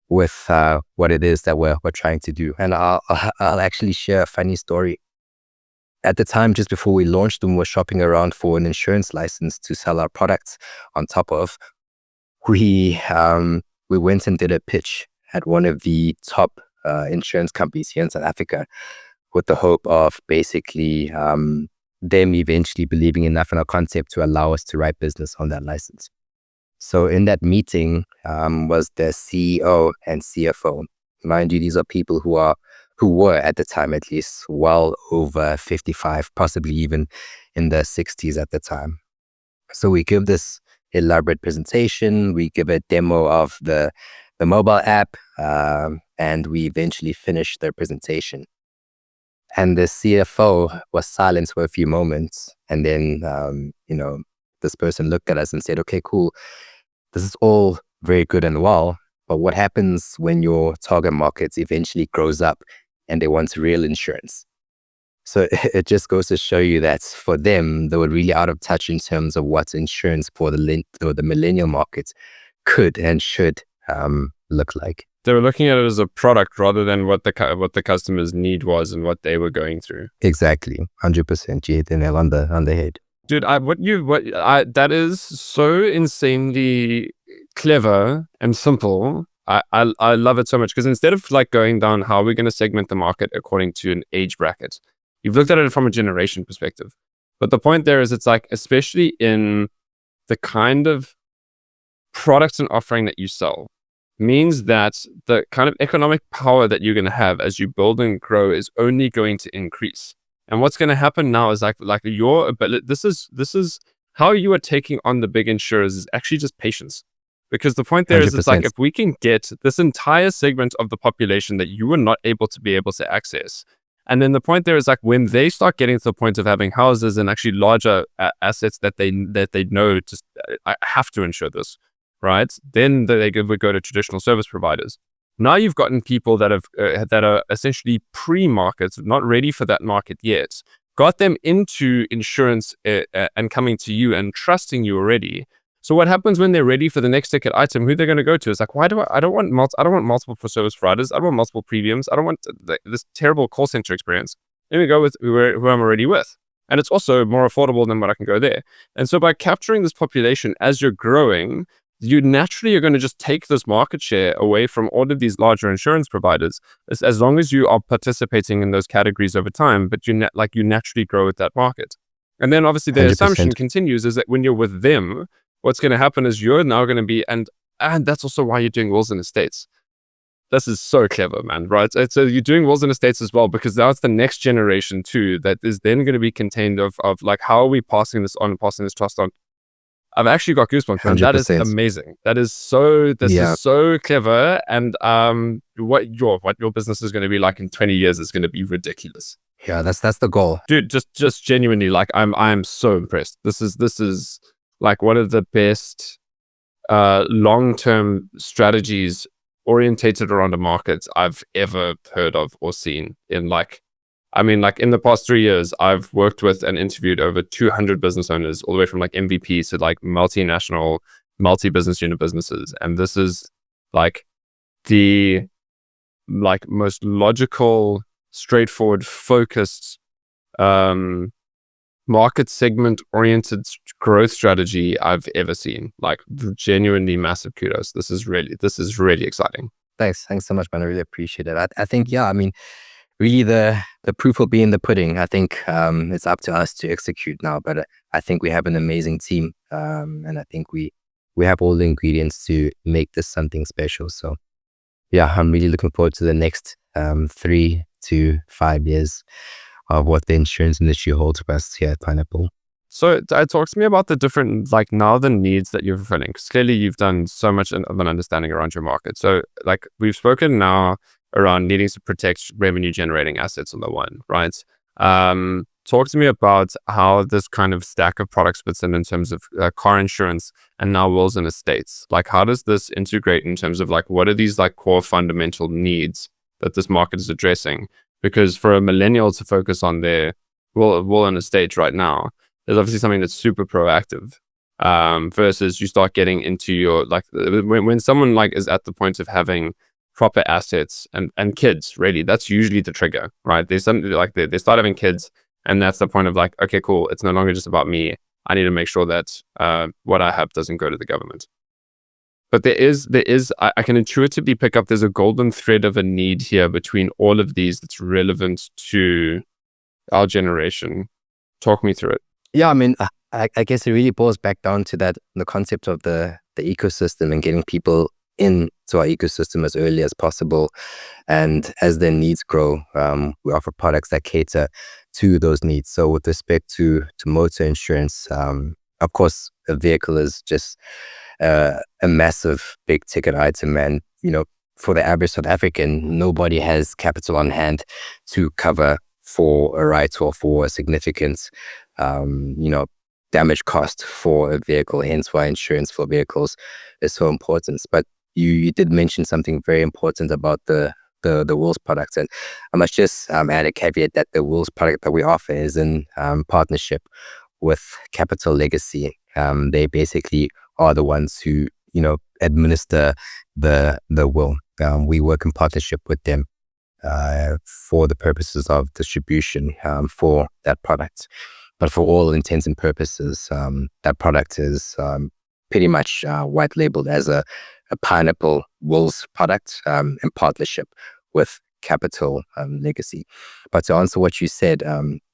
with what it is that we're trying to do. And I'll actually share a funny story. At the time, just before we launched them, we were shopping around for an insurance license to sell our products on top of. We went and did a pitch at one of the top insurance companies here in South Africa, with the hope of basically them eventually believing enough in our concept to allow us to write business on that license. So in that meeting was the CEO and CFO. Mind you, these are people who were at the time at least well over 55, possibly even in their 60s at the time. So we give this elaborate presentation, we give a demo of the mobile app, and we eventually finish their presentation. And the CFO was silent for a few moments. And then, this person looked at us and said, okay, cool. This is all very good and well, but what happens when your target market eventually grows up and they want real insurance? So it just goes to show you that for them, they were really out of touch in terms of what insurance for the millennial market could and should look like. They were looking at it as a product rather than what the customer's need was and what they were going through. Exactly, 100%. You hit the nail on the head. Dude, that is so insanely clever and simple. I love it so much, because instead of like going down how we're going to segment the market according to an age bracket, you've looked at it from a generation perspective. But the point there is, it's like, especially in the kind of products and offering that you sell, means that the kind of economic power that you're going to have as you build and grow is only going to increase. And what's going to happen now is like your ability. This is how you are taking on the big insurers is actually just patience. Because the point there 100%. Is, it's like, if we can get this entire segment of the population that you were not able to access, and then the point there is like, when they start getting to the point of having houses and actually larger assets that they know, just I have to insure this, right? Then they would go to traditional service providers. Now you've gotten people that are essentially pre-market, not ready for that market yet, got them into insurance and coming to you and trusting you already. So what happens when they're ready for the next ticket item? Who they're going to go to? It's like, I don't want multiple for service providers. I don't want multiple premiums. I don't want this terrible call center experience. Let me go with who I'm already with. And it's also more affordable than what I can go there. And so by capturing this population as you're growing, you naturally are going to just take this market share away from all of these larger insurance providers, as long as you are participating in those categories over time, but you naturally grow with that market. And then obviously the 100%. Assumption continues is that when you're with them, what's going to happen is you're now going to be, and that's also why you're doing wills and estates. This is so clever, man, right? So you're doing wills and estates as well, because that's the next generation too, that is then going to be contained of like, how are we passing this on, passing this trust on? I've actually got goosebumps, man. That is 100%. amazing. This Yeah. is so clever. And what your business is going to be like in 20 years is going to be ridiculous. Yeah, that's the goal. Dude, just genuinely, like, I'm so impressed. This is like one of the best long-term strategies orientated around a market I've ever heard of or seen in like in the past 3 years, I've worked with and interviewed over 200 business owners, all the way from like MVPs to like multinational, multi-business unit businesses. And this is like the most logical, straightforward, focused, market segment oriented growth strategy I've ever seen. Like, genuinely massive kudos. This is really exciting. Thanks so much, man. I really appreciate it. I think, yeah, I mean, really the proof will be in the pudding. I think it's up to us to execute now, but I think we have an amazing team, and I think we have all the ingredients to make this something special. So yeah, I'm really looking forward to the next 3 to 5 years of what the insurance industry holds for us here at Pineapple. So talk to me about the different, like, now the needs that you're fulfilling, because clearly you've done so much of an understanding around your market. So like we've spoken now around needing to protect revenue generating assets on the one, right? Talk to me about how this kind of stack of products fits in terms of car insurance and now wills and estates. Like, how does this integrate in terms of like, what are these like core fundamental needs that this market is addressing? Because for a millennial to focus on their will and estate right now, there's obviously something that's super proactive, versus you start getting into your, like, when someone like is at the point of having proper assets and kids, really, that's usually the trigger, right? There's something like they start having kids, and that's the point of like, okay, cool, it's no longer just about me. I need to make sure that what I have doesn't go to the government. But there is I can intuitively pick up, there's a golden thread of a need here between all of these that's relevant to our generation. Talk me through it. Yeah, I mean, I guess it really boils back down to that, the concept of the ecosystem and getting people into our ecosystem as early as possible. And as their needs grow, we offer products that cater to those needs. So with respect to motor insurance, of course, a vehicle is just a massive big ticket item. And, you know, for the average South African, nobody has capital on hand to cover for a write or for a significant, damage cost for a vehicle. Hence why insurance for vehicles is so important. But you did mention something very important about the wills product, and I must just add a caveat that the wills product that we offer is in partnership with Capital Legacy. They basically are the ones who administer the will. We work in partnership with them for the purposes of distribution for that product. But for all intents and purposes, that product is pretty much white labeled as a Pineapple Wills product in partnership with Capital Legacy. But to answer what you said,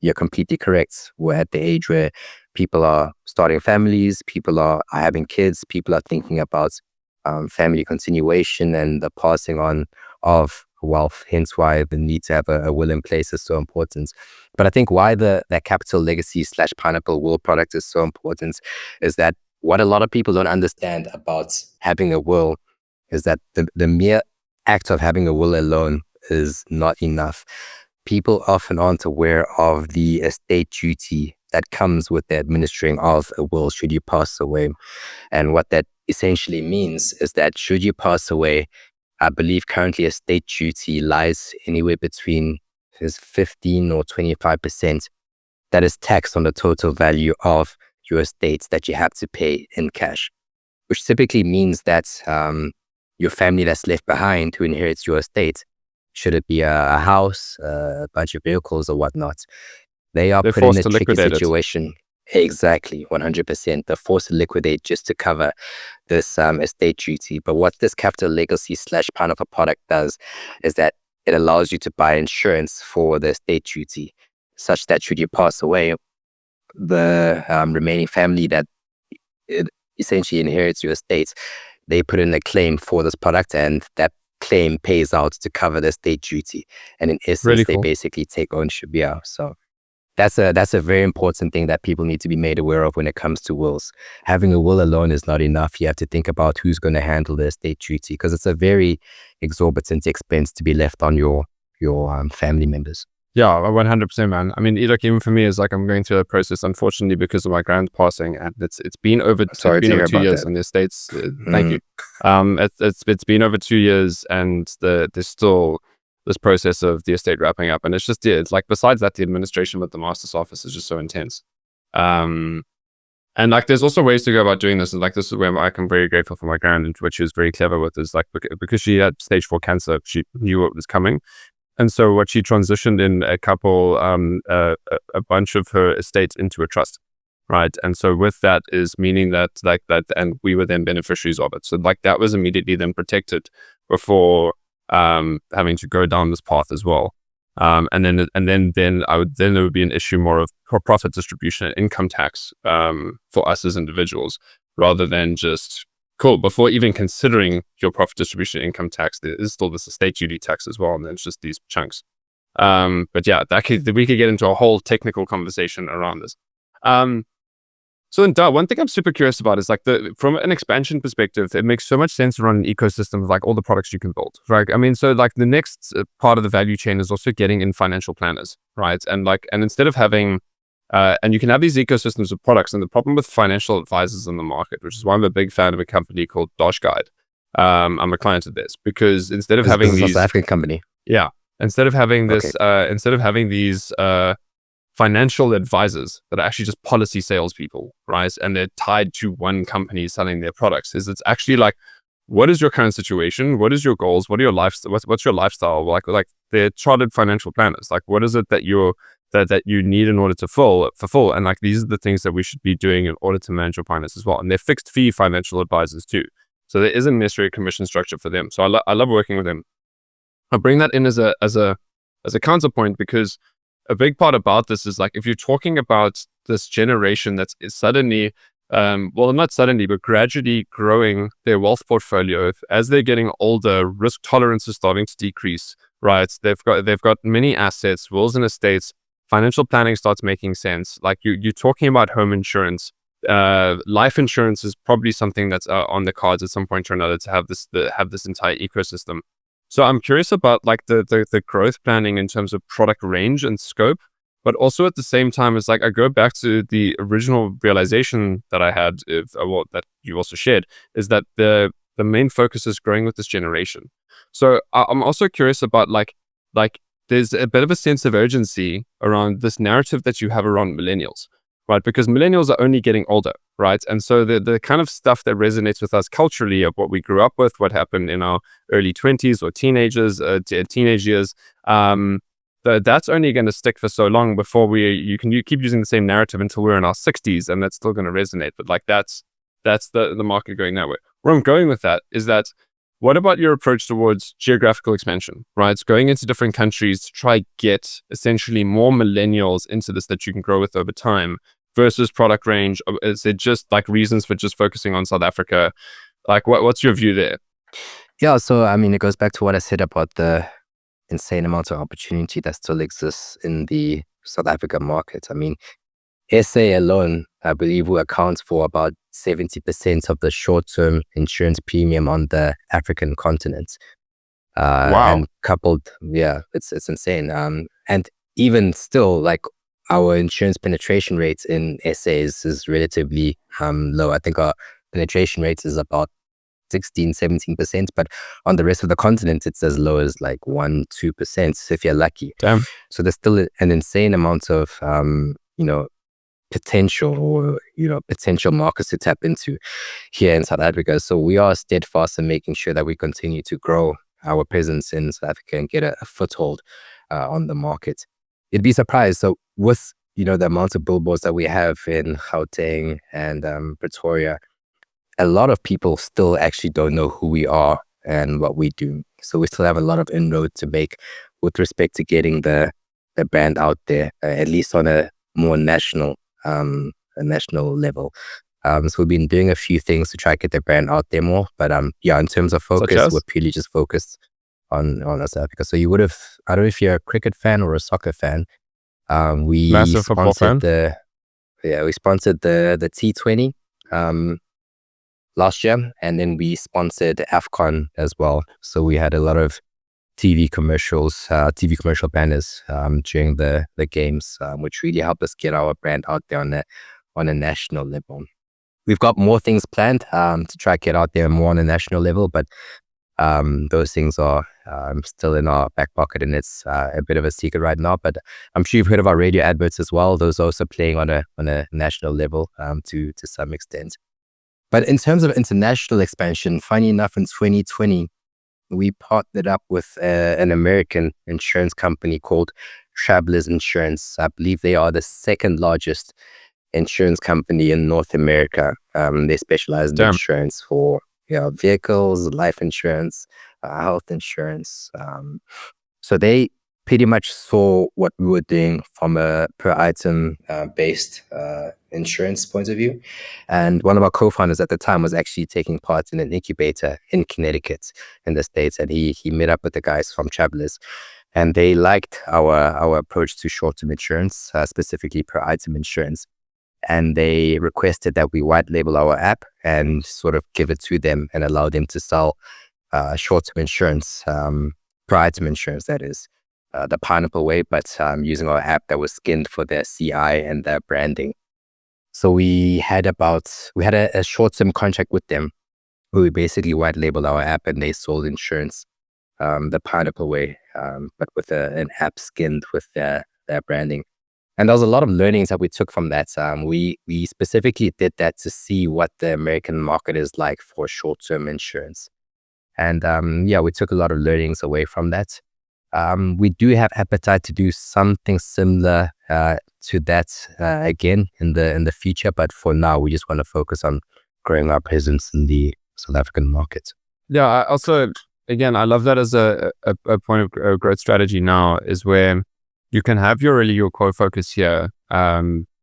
you're completely correct. We're at the age where people are starting families, people are having kids, people are thinking about family continuation and the passing on of wealth. Hence why the need to have a will in place is so important. But I think why that Capital Legacy / Pineapple Will product is so important is that what a lot of people don't understand about having a will is that the mere act of having a will alone is not enough. People often aren't aware of the estate duty that comes with the administering of a will should you pass away. And what that essentially means is that should you pass away, I believe currently estate duty lies anywhere between 15 or 25% that is taxed on the total value of your estate that you have to pay in cash, which typically means that your family that's left behind who inherits your estate, should it be a house, a bunch of vehicles or whatnot, they're put in a tricky situation. Exactly, 100%. They're forced to liquidate just to cover this estate duty. But what this Capital Legacy / Pineapple product does is that it allows you to buy insurance for the estate duty, such that should you pass away, the remaining family that essentially inherits your estate, they put in a claim for this product, and that claim pays out to cover the estate duty. And in essence, Really they cool. basically take ownership. Yeah, so That's a very important thing that people need to be made aware of when it comes to wills. Having a will alone is not enough. You have to think about who's going to handle the estate duty, because it's a very exorbitant expense to be left on your family members. Yeah, 100%, man. I mean, like even for me, it's like I'm going through a process, unfortunately, because of my grand passing, and it's been over Sorry to hear 2 about years that. in the States. Thank you. It's been over 2 years, and there's still this process of the estate wrapping up, and it's just it's like besides that, the administration with the master's office is just so intense. And like there's also ways to go about doing this, and like this is where I'm very grateful for my grand, which she was very clever with, is like because she had stage 4 cancer, she knew what was coming. And so what she transitioned in a bunch of her estate into a trust, right? And so with that is meaning that like that, and we were then beneficiaries of it. So like that was immediately then protected before having to go down this path as well. And then there would be an issue more of profit distribution and income tax for us as individuals, rather than just cool. Before even considering your profit distribution income tax, there is still this estate duty tax as well, and then it's just these chunks. But yeah, we could get into a whole technical conversation around this. So then, one thing I'm super curious about is like from an expansion perspective, it makes so much sense to run an ecosystem of like all the products you can build, right? I mean, so like the next part of the value chain is also getting in financial planners, right? And instead of having and you can have these ecosystems of products. And the problem with financial advisors in the market, which is why I'm a big fan of a company called Dosh Guide. I'm a client of this, because instead of having these South African company, instead of having these financial advisors that are actually just policy salespeople, right? And they're tied to one company selling their products. It's actually like, what is your current situation? What is your goals? What are your what's your lifestyle? Like they're chartered financial planners. Like, what is it that you need in order to fulfill? And like, these are the things that we should be doing in order to manage your finance as well. And they're fixed fee financial advisors too. So there isn't necessarily a commission structure for them. So I love working with them. I bring that in as a counterpoint, because a big part about this is like, if you're talking about this generation that's suddenly, well, not suddenly, but gradually growing their wealth portfolio as they're getting older, risk tolerance is starting to decrease, right? They've got many assets, wills and estates. Financial planning starts making sense. Like you're talking about home insurance. Life insurance is probably something that's on the cards at some point or another, to have this entire ecosystem. So I'm curious about like the growth planning in terms of product range and scope, but also at the same time, it's like I go back to the original realization that I had, that you also shared, is that the main focus is growing with this generation. So I'm also curious about like there's a bit of a sense of urgency around this narrative that you have around millennials, right? Because millennials are only getting older, right? And so the kind of stuff that resonates with us culturally of what we grew up with, what happened in our early 20s or teenage years, that's only going to stick for so long before you keep using the same narrative until we're in our 60s, and that's still going to resonate. But like that's the market going that way. Where I'm going with that is that, what about your approach towards geographical expansion, right? It's going into different countries to try get essentially more millennials into this that you can grow with over time, versus product range? Is it just like reasons for just focusing on South Africa? Like what's your view there? Yeah, so I mean, it goes back to what I said about the insane amount of opportunity that still exists in the South African market. I mean, SA alone, I believe, will account for about 70% of the short-term insurance premium on the African continent. Wow. And coupled, it's insane. And even still, like, our insurance penetration rates in SA is relatively low. I think our penetration rate is about 16-17%, but on the rest of the continent, it's as low as like 1-2% if you're lucky. Damn. So there's still an insane amount of potential markets to tap into here in South Africa. So we are steadfast in making sure that we continue to grow our presence in South Africa and get a foothold on the market. You'd be surprised. So with the amount of billboards that we have in Gauteng and Pretoria, a lot of people still actually don't know who we are and what we do. So we still have a lot of inroad to make with respect to getting the brand out there, at least on a more national level. So we've been doing a few things to try to get the brand out there more. But in terms of focus, we're purely just focused on South Africa. So you would have, I don't know if you're a cricket fan or a soccer fan, We Massive football sponsored fan. the T20 last year, and then we sponsored AFCON as well. So we had a lot of TV commercial banners during the games, which really helped us get our brand out there on a national level. We've got more things planned to try to get out there more on a national level, but those things are still in our back pocket, and it's a bit of a secret right now. But I'm sure you've heard of our radio adverts as well. Those are also playing on a national level to some extent. But in terms of international expansion, funny enough, in 2020, we partnered up with an American insurance company called Travelers Insurance. I believe they are the second largest insurance company in North America. They specialize in Damn. insurance for vehicles, life insurance, health insurance. So they pretty much saw what we were doing from a per item based insurance point of view. And one of our co-founders at the time was actually taking part in an incubator in Connecticut in the States. And he met up with the guys from Travelers, and they liked our approach to short-term insurance, specifically per item insurance. And they requested that we white label our app and sort of give it to them and allow them to sell short-term insurance, per item insurance, that is, the Pineapple way, but using our app that was skinned for their CI and their branding. So we had a short-term contract with them where we basically white labeled our app and they sold insurance the Pineapple way, but with an app skinned with their branding. And there was a lot of learnings that we took from that. We specifically did that to see what the American market is like for short-term insurance. And we took a lot of learnings away from that. We do have appetite to do something similar to that again in the future, but for now we just want to focus on growing our presence in the South African market. Yeah, I also, again, I love that as a point of growth strategy now, is where you can have your core focus here,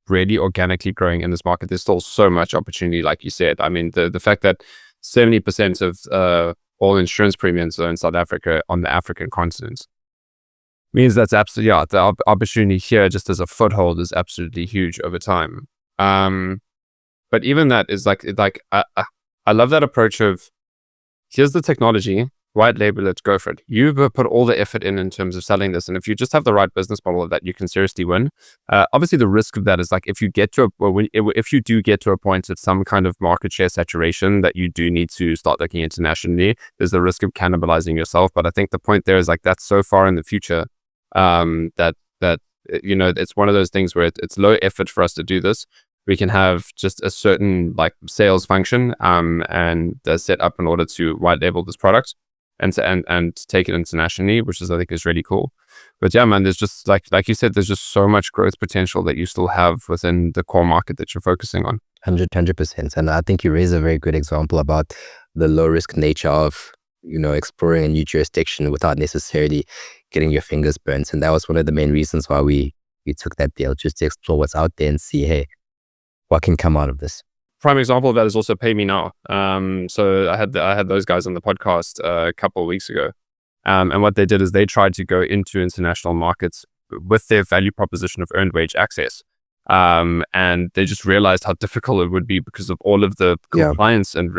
really organically growing in this market. There's still so much opportunity, like you said. I mean, the fact that 70% of all insurance premiums are in South Africa on the African continent means that's absolutely, the opportunity here just as a foothold is absolutely huge over time. But even that is like I love that approach of, here's the technology, white label it, go for it. You've put all the effort in terms of selling this, and if you just have the right business model of that, you can seriously win. Obviously, the risk of that is like if you do get to a point at some kind of market share saturation that you do need to start looking internationally, there's the risk of cannibalizing yourself. But I think the point there is like that's so far in the future that it's one of those things where it's low effort for us to do this. We can have just a certain like sales function and set up in order to white label this product and take it internationally, which I think is really cool. But yeah, man, there's just like you said, there's just so much growth potential that you still have within the core market that you're focusing on. 100%. And I think you raise a very good example about the low risk nature of exploring a new jurisdiction without necessarily getting your fingers burnt. And that was one of the main reasons why we took that deal, just to explore what's out there and see, hey, what can come out of this. Prime example of that is also Pay Me Now. So I had those guys on the podcast a couple of weeks ago, and what they did is they tried to go into international markets with their value proposition of earned wage access, and they just realized how difficult it would be because of all of the compliance and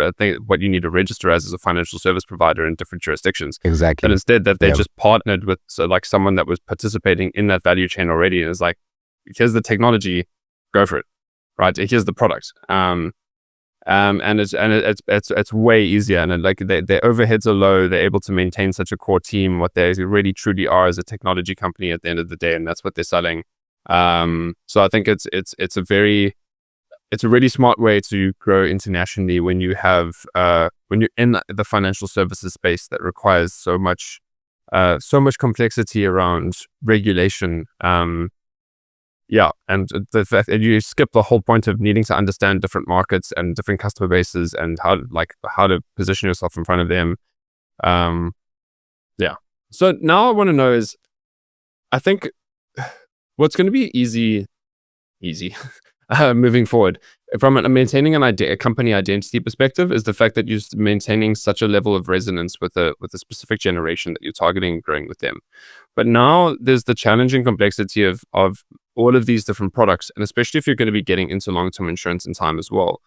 what you need to register as a financial service provider in different jurisdictions. Exactly. And instead that they just partnered with someone that was participating in that value chain already, and it's like, here's the technology, go for it. Right, here's the product, and it's way easier, and their overheads are low. They're able to maintain such a core team. What they really truly are is a technology company at the end of the day, and that's what they're selling. So I think it's a really smart way to grow internationally when you have when you're in the financial services space that requires so much complexity around regulation. And the fact that you skip the whole point of needing to understand different markets and different customer bases and how to position yourself in front of them. So now I want to know is, I think what's going to be easy. moving forward. From maintaining a company identity perspective, is the fact that you're maintaining such a level of resonance with a specific generation that you're targeting, growing with them. But now there's the challenging complexity of all of these different products, and especially if you're going to be getting into long-term insurance in time as well.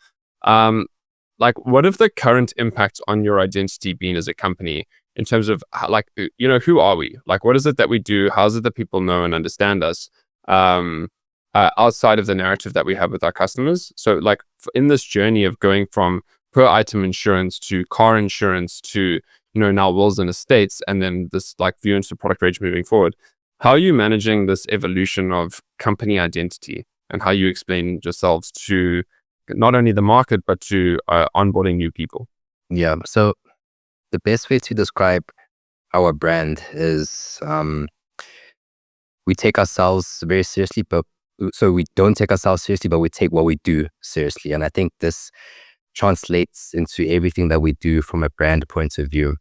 Like, what have the current impacts on your identity been as a company in terms of who are we? Like, what is it that we do? How is it that people know and understand us? Outside of the narrative that we have with our customers. So like in this journey of going from per item insurance to car insurance to, now wills and estates, and then this like view into product range moving forward, how are you managing this evolution of company identity and how you explain yourselves to not only the market, but to onboarding new people? Yeah. So the best way to describe our brand is we take ourselves very seriously, but we don't take ourselves seriously, but we take what we do seriously. And I think this translates into everything that we do from a brand point of view.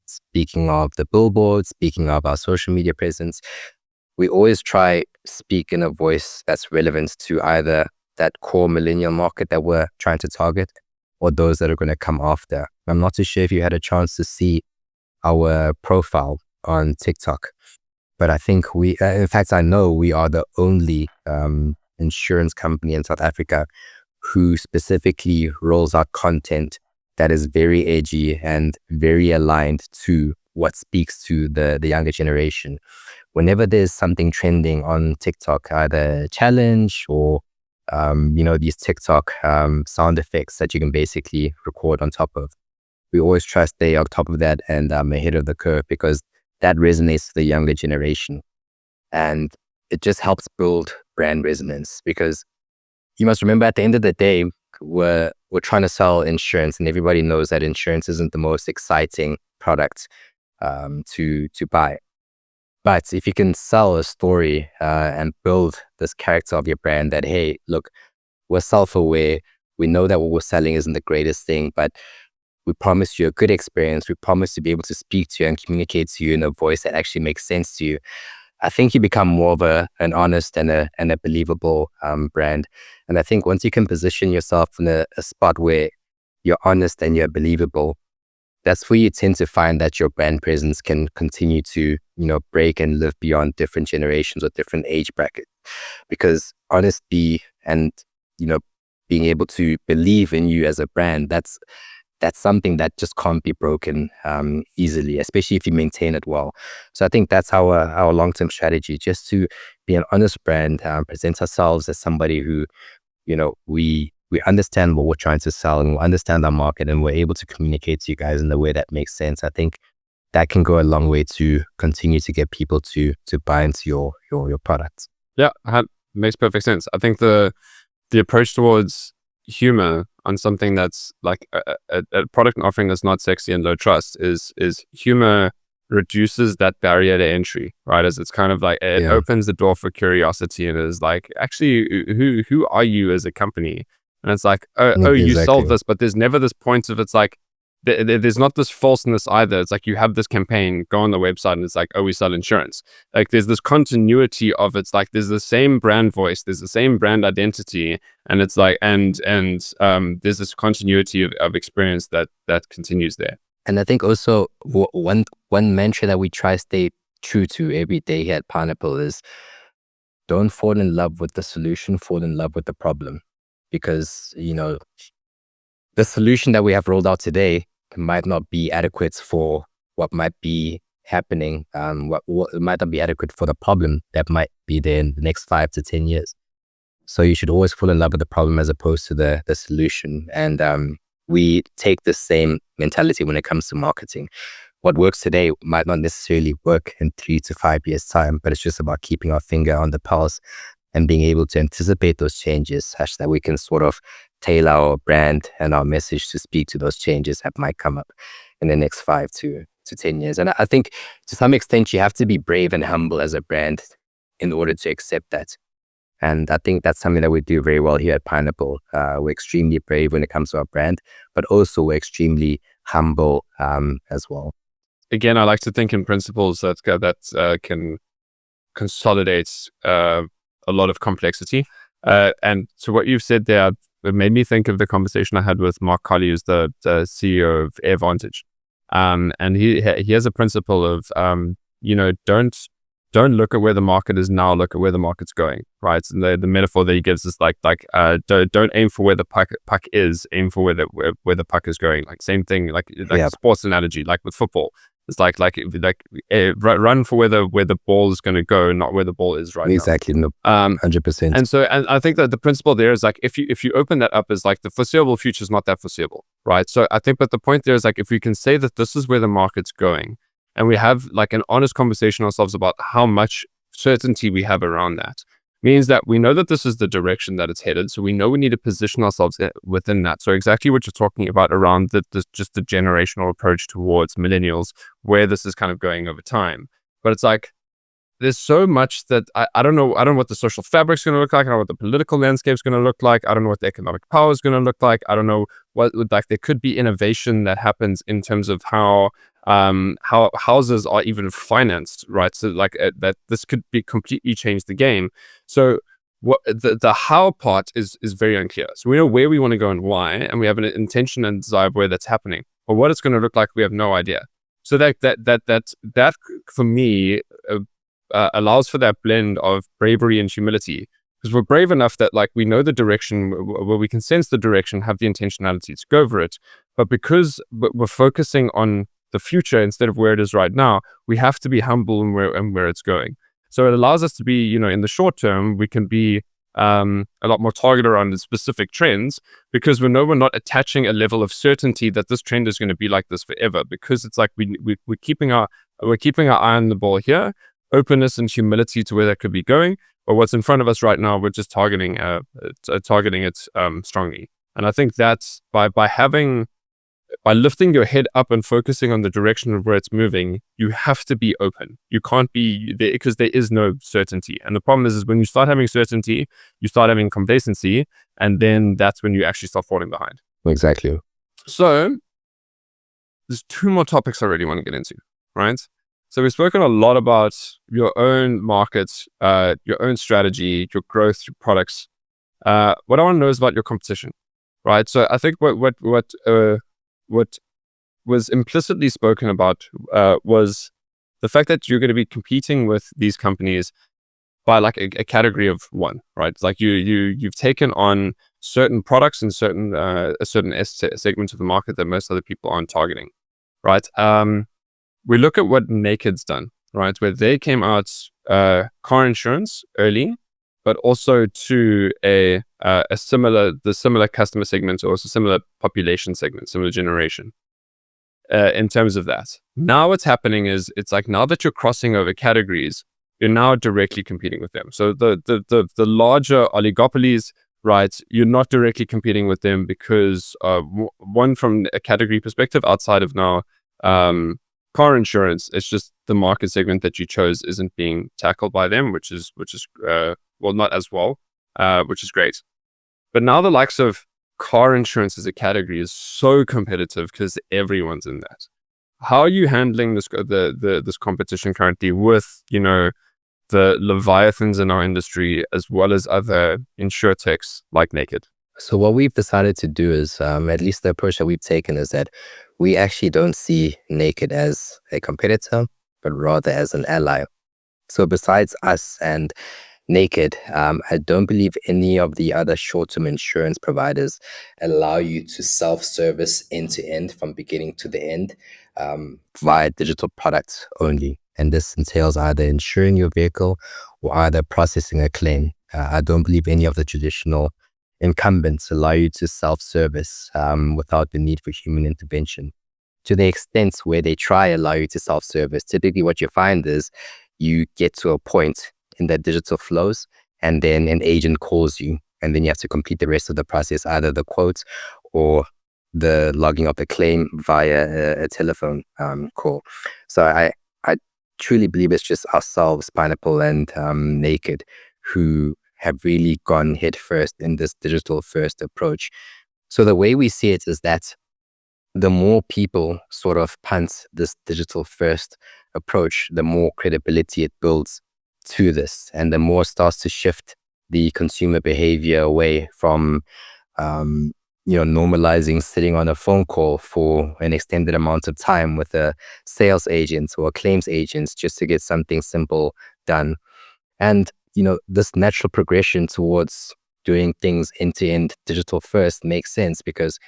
Speaking of the billboards, speaking of our social media presence, we always try speak in a voice that's relevant to either that core millennial market that we're trying to target or those that are going to come after. I'm not too sure if you had a chance to see our profile on TikTok, but I think in fact, I know we are the only insurance company in South Africa who specifically rolls out content that is very edgy and very aligned to what speaks to the younger generation. Whenever there's something trending on TikTok, either challenge or these TikTok sound effects that you can basically record on top of, we always try to stay on top of that and ahead of the curve, because that resonates with the younger generation. And it just helps build brand resonance, because you must remember, at the end of the day, we're trying to sell insurance, and everybody knows that insurance isn't the most exciting product to buy. But if you can sell a story and build this character of your brand that, hey, look, we're self-aware, we know that what we're selling isn't the greatest thing, but we promise you a good experience. We promise to be able to speak to you and communicate to you in a voice that actually makes sense to you. I think you become more of an honest and a believable brand. And I think once you can position yourself in a spot where you're honest and you're believable, that's where you tend to find that your brand presence can continue to, break and live beyond different generations or different age brackets. Because honesty and, being able to believe in you as a brand, that's something that just can't be broken easily, especially if you maintain it well. So I think that's our long-term strategy, just to be an honest brand, present ourselves as somebody who, we understand what we're trying to sell, and we understand our market, and we're able to communicate to you guys in a way that makes sense. I think that can go a long way to continue to get people to buy into your products. Yeah, makes perfect sense. I think the approach towards humor on something that's like a product offering that's not sexy and low trust is humor reduces that barrier to entry, right? As it's kind of like it opens the door for curiosity, and is like, actually, who are you as a company? And it's like, you solve this, but there's never this point of, it's like there's not this falseness either. It's like you have this campaign, go on the website, and it's like, we sell insurance. Like there's this continuity of, it's like there's the same brand voice, there's the same brand identity, and it's like and there's this continuity of experience that continues there. And I think also one mantra that we try to stay true to every day here at Pineapple is, don't fall in love with the solution, fall in love with the problem. Because, the solution that we have rolled out today might not be adequate for what might be happening. What might not be adequate for the problem that might be there in the next 5 to 10 years. So you should always fall in love with the problem as opposed to the solution. And we take the same mentality when it comes to marketing. What works today might not necessarily work in 3 to 5 years' time, but it's just about keeping our finger on the pulse and being able to anticipate those changes such that we can sort of tailor our brand and our message to speak to those changes that might come up in the next 5 to 10 years. And I think to some extent, you have to be brave and humble as a brand in order to accept that. And I think that's something that we do very well here at Pineapple. We're extremely brave when it comes to our brand, but also we're extremely humble as well. Again, I like to think in principles that can consolidate a lot of complexity. And so what you've said there, it made me think of the conversation I had with Mark Colley, who's the CEO of AirVantage. And he has a principle of, don't look at where the market is now, look at where the market's going, right? And the metaphor that he gives is don't aim for where the puck is, aim for where the puck is going. Like same thing, like sports analogy, like with football. It's run for where the ball is going to go, not where the ball is right now. Exactly. No, 100%. And I think that the principle there is like, if you open that up as like the foreseeable future is not that foreseeable, right? So I think, but the point there is like, if we can say that this is where the market's going, and we have like an honest conversation ourselves about how much certainty we have around that, means that we know that this is the direction that it's headed. So we know we need to position ourselves within that. So exactly what you're talking about around just the generational approach towards millennials, where this is kind of going over time. But it's like, there's so much that I don't know. I don't know what the social fabric's going to look like. I don't know what the political landscape's going to look like. I don't know what the economic power is going to look like. I don't know what there could be innovation that happens in terms of how houses are even financed, right? So that this could be completely change the game. So what the how part is very unclear. So we know where we want to go and why, and we have an intention and desire of where that's happening. But what it's going to look like, we have no idea. So that for me allows for that blend of bravery and humility, because we're brave enough that like we know the direction, where we can sense the direction, have the intentionality to go over it. But because we're focusing on the future instead of where it is right now, we have to be humble in where it's going. So it allows us to be, in the short term, we can be a lot more targeted around the specific trends, because we know we're not attaching a level of certainty that this trend is going to be like this forever, because it's like we're keeping our eye on the ball here, openness and humility to where that could be going. But what's in front of us right now, we're just targeting it strongly. And I think that's by lifting your head up and focusing on the direction of where it's moving, you have to be open. You can't be there because there is no certainty. And the problem is when you start having certainty, you start having complacency, and then that's when you actually start falling behind. Exactly. So there's two more topics I really want to get into, right? So we've spoken a lot about your own markets, your own strategy, your growth, your products. What I want to know is about your competition, right? So I think what was implicitly spoken about was the fact that you're going to be competing with these companies by like a category of one, right? It's like you've taken on certain products and a certain segment of the market that most other people aren't targeting, right? We look at what Naked's done, right? Where they came out car insurance early, but also to the similar customer segment, or also similar population segment, similar generation. In terms of that, now what's happening is it's like, now that you're crossing over categories, you're now directly competing with them. So the larger oligopolies, right? You're not directly competing with them because one, from a category perspective, outside of now car insurance, it's just the market segment that you chose isn't being tackled by them, which is not as well, which is great. But now the likes of car insurance as a category is so competitive because everyone's in that. How are you handling this competition currently with the leviathans in our industry, as well as other insurtechs like Naked? So what we've decided to do is, at least the approach that we've taken, is that we actually don't see Naked as a competitor, but rather as an ally. So besides us and Naked, I don't believe any of the other short-term insurance providers allow you to self-service end-to-end from beginning to the end via digital products only. And this entails either insuring your vehicle or either processing a claim. I don't believe any of the traditional incumbents allow you to self-service without the need for human intervention. To the extent where they try allow you to self-service, typically what you find is you get to a point in the digital flows, and then an agent calls you, and then you have to complete the rest of the process, either the quote or the logging of the claim via a telephone call. So I truly believe it's just ourselves, Pineapple and Naked, who have really gone head first in this digital first approach. So the way we see it is that the more people sort of punt this digital first approach, the more credibility it builds to this, and the more it starts to shift the consumer behavior away from, normalizing sitting on a phone call for an extended amount of time with a sales agent or a claims agent just to get something simple done. And, this natural progression towards doing things end-to-end digital first makes sense, because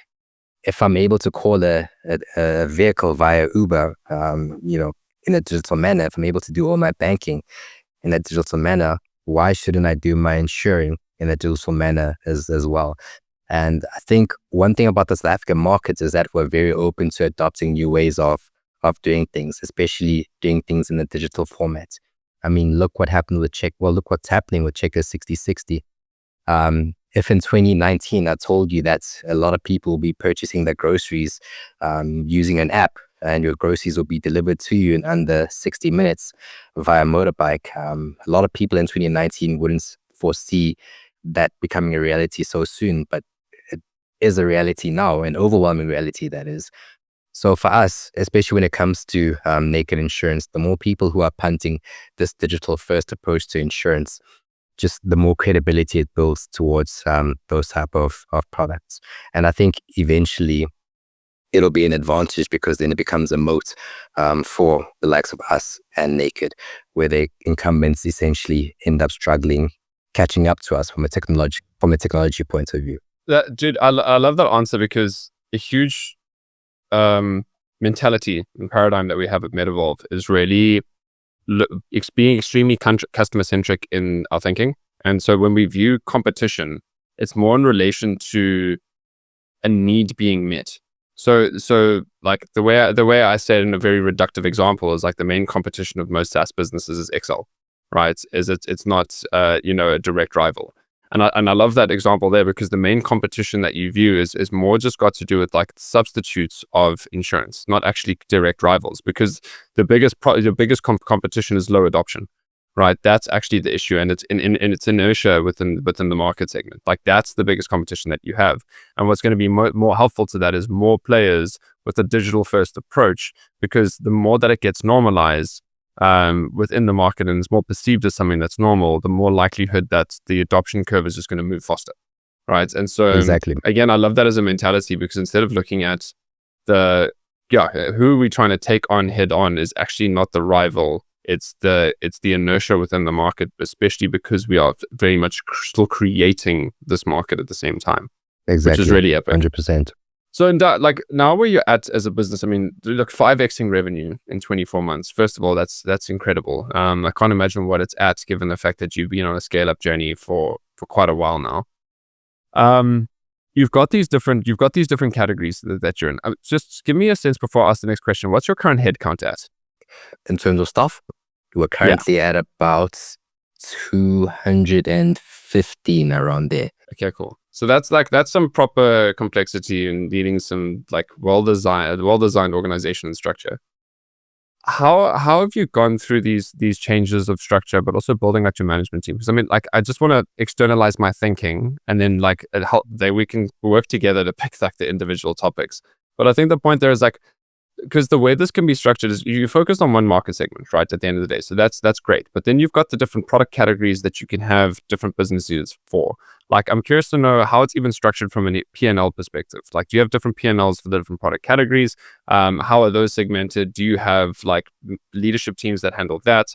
if I'm able to call a vehicle via Uber, in a digital manner, if I'm able to do all my banking in a digital manner, why shouldn't I do my insuring in a digital manner as well? And I think one thing about the South African market is that we're very open to adopting new ways of doing things, especially doing things in a digital format. I mean, look what happened with Check. Well, look what's happening with Checker 6060. If in 2019 I told you that a lot of people will be purchasing their groceries using an app, and your groceries will be delivered to you in under 60 minutes via motorbike, a lot of people in 2019 wouldn't foresee that becoming a reality so soon, but it is a reality now, an overwhelming reality that is. So for us, especially when it comes to naked insurance, the more people who are punting this digital first approach to insurance, just the more credibility it builds towards those type of products. And I think eventually it'll be an advantage, because then it becomes a moat for the likes of us and Naked, where the incumbents essentially end up struggling, catching up to us from a technology point of view. Dude, I love that answer, because a huge mentality and paradigm that we have at Metavolve is really being extremely customer centric in our thinking. And so when we view competition, it's more in relation to a need being met. So like the way I said in a very reductive example is like the main competition of most SaaS businesses is Excel, right? It's not a direct rival. And I love that example there, because the main competition that you view is more just got to do with like substitutes of insurance, not actually direct rivals, because the biggest competition is low adoption, right? That's actually the issue, and it's in its inertia within the market segment. Like that's the biggest competition that you have. And what's going to be more helpful to that is more players with a digital first approach, because the more that it gets normalized within the market and is more perceived as something that's normal, the more likelihood that the adoption curve is just going to move faster, right? And so exactly, again, I love that as a mentality, because instead of looking at who are we trying to take on head on, is actually not the rival. It's the inertia within the market, especially because we are very much still creating this market at the same time. exactly, which is really epic. 100%. So like now where you're at as a business, I mean, look, 5xing revenue in 24 months. First of all, that's incredible. I can't imagine what it's at, given the fact that you've been on a scale up journey for quite a while now. You've got these different categories that you're in. Just give me a sense before I ask the next question. What's your current headcount at? In terms of staff, we're currently at about 215, around there. Okay, cool. So that's some proper complexity and leading some like well-designed organization and structure. How have you gone through these changes of structure, but also building out your management team? Because I mean, like, I just want to externalize my thinking, and then like we can work together to pick like the individual topics. But I think the point there is like, because the way this can be structured is you focus on one market segment, right? At the end of the day. So that's great. But then you've got the different product categories that you can have different business units for. Like, I'm curious to know how it's even structured from a P&L perspective. Like, do you have different P&Ls for the different product categories? How are those segmented? Do you have like leadership teams that handle that?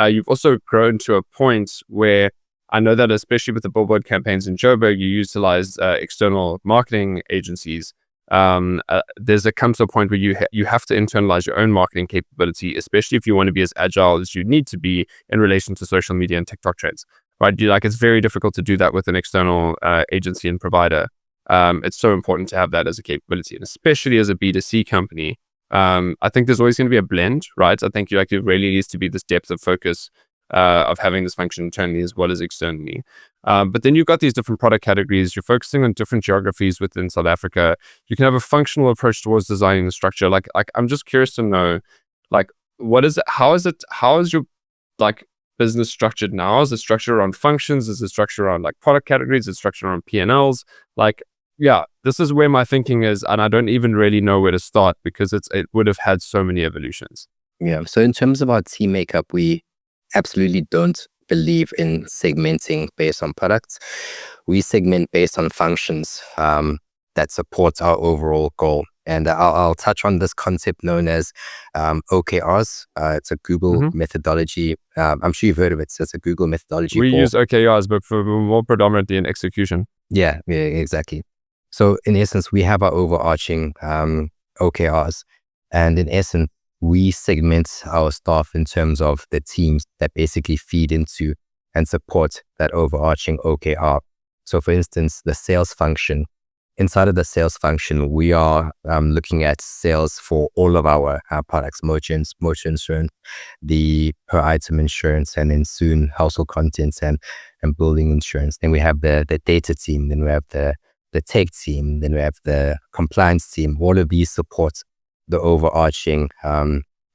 You've also grown to a point where I know that especially with the billboard campaigns in Joburg, you utilize external marketing agencies. Comes to a point where you have to internalize your own marketing capability, especially if you want to be as agile as you need to be in relation to social media and TikTok trends, right? It's very difficult to do that with an external agency and provider. It's so important to have that as a capability, and especially as a B2C company. I think there's always going to be a blend, right? I think it really needs to be this depth of focus of having this function internally as well as externally. But then you've got these different product categories. You're focusing on different geographies within South Africa. You can have a functional approach towards designing the structure. Like I'm just curious to know, like, what is it? How is your like business structured now? Is it structured around functions? Is it structured around like product categories? Is it structured around P&Ls? Like, yeah, this is where my thinking is, and I don't even really know where to start, because it would have had so many evolutions. Yeah. So in terms of our team makeup, we absolutely don't believe in segmenting based on products. We segment based on functions that support our overall goal. And I'll touch on this concept known as OKRs. It's a Google methodology. I'm sure you've heard of it. So it's a Google methodology. We use OKRs, but for more predominantly in execution. Yeah, exactly. So in essence, we have our overarching OKRs. And in essence, we segment our staff in terms of the teams that basically feed into and support that overarching OKR. So for instance, the sales function. Inside of the sales function, we are looking at sales for all of our products, motor insurance, the per item insurance, and then soon household contents and building insurance. Then we have the data team, then we have the tech team, then we have the compliance team. All of these support the overarching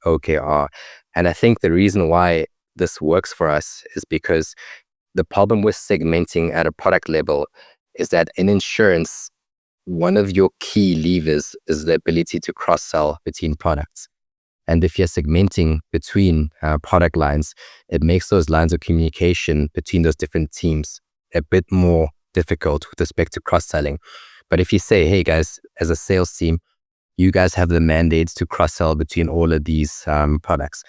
OKR. And I think the reason why this works for us is because the problem with segmenting at a product level is that in insurance, one of your key levers is the ability to cross-sell between products. And if you're segmenting between product lines, it makes those lines of communication between those different teams a bit more difficult with respect to cross-selling. But if you say, hey guys, as a sales team, you guys have the mandates to cross-sell between all of these products.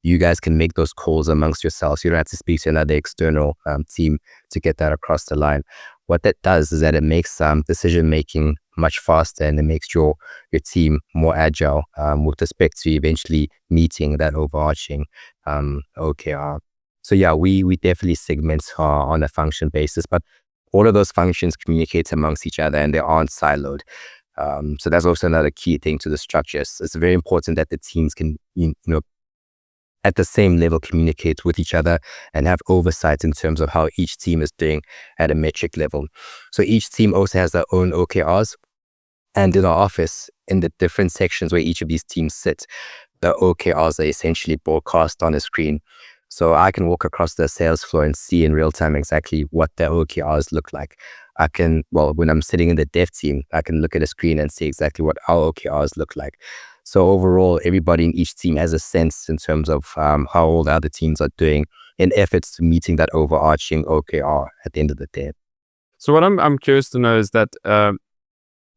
You guys can make those calls amongst yourselves. You don't have to speak to another external team to get that across the line. What that does is that it makes decision-making much faster, and it makes your team more agile with respect to eventually meeting that overarching OKR. So yeah, we definitely segment on a function basis, but all of those functions communicate amongst each other and they aren't siloed. So that's also another key thing to the structure. It's very important that the teams can, at the same level communicate with each other and have oversight in terms of how each team is doing at a metric level. So each team also has their own OKRs. And in our office, in the different sections where each of these teams sit, the OKRs are essentially broadcast on a screen. So I can walk across the sales floor and see in real time exactly what their OKRs look like. When I'm sitting in the dev team, I can look at a screen and see exactly what our OKRs look like. So overall, everybody in each team has a sense in terms of how all the other teams are doing in efforts to meeting that overarching OKR at the end of the day. So what I'm curious to know is that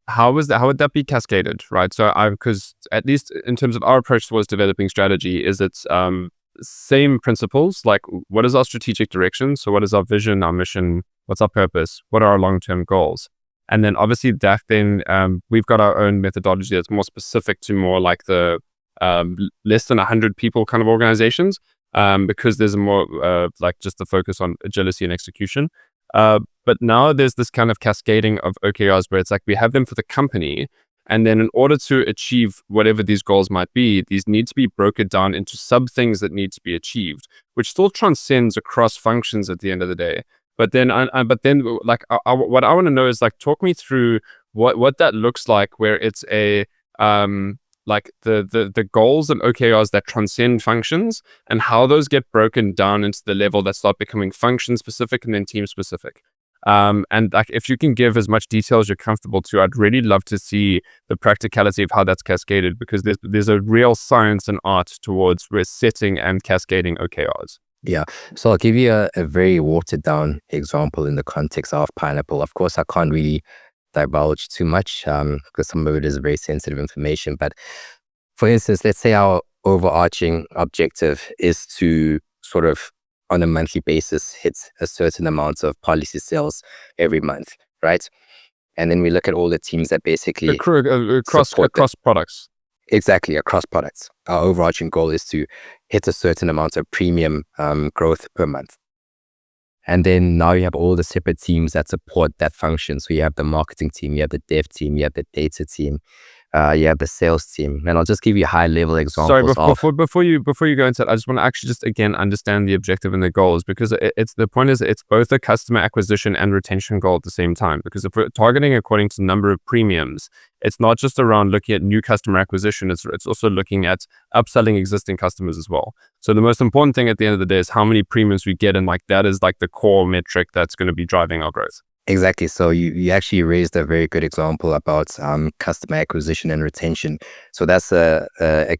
how would that be cascaded, right? So because at least in terms of our approach towards developing strategy, is it's same principles, like what is our strategic direction? So what is our vision, our mission? What's our purpose? What are our long-term goals? And then obviously we've got our own methodology that's more specific to more like the less than 100 people kind of organizations, because there's a more like just the focus on agility and execution. But now there's this kind of cascading of OKRs where it's like we have them for the company. And then in order to achieve whatever these goals might be, these need to be broken down into sub things that need to be achieved, which still transcends across functions at the end of the day. But then what I want to know is like, talk me through what that looks like, where it's a like the goals and OKRs that transcend functions, and how those get broken down into the level that start becoming function specific and then team specific. And like, if you can give as much detail as you're comfortable to, I'd really love to see the practicality of how that's cascaded, because there's a real science and art towards setting and cascading OKRs. Yeah. So I'll give you a very watered down example in the context of Pineapple. Of course, I can't really divulge too much because some of it is very sensitive information. But for instance, let's say our overarching objective is to sort of on a monthly basis hit a certain amount of policy sales every month, right? And then we look at all the teams that basically across products. Exactly, across products. Our overarching goal is to hit a certain amount of premium growth per month. And then now you have all the separate teams that support that function. So you have the marketing team, you have the dev team, you have the data team, you have the sales team. And I'll just give you high level examples. Sorry, before you go into it, I just want to actually just again understand the objective and the goals, because it's the point is it's both a customer acquisition and retention goal at the same time. Because if we're targeting according to number of premiums, it's not just around looking at new customer acquisition, it's also looking at upselling existing customers as well. So the most important thing at the end of the day is how many premiums we get, and like that is like the core metric that's going to be driving our growth. Exactly. So you actually raised a very good example about customer acquisition and retention. So that's a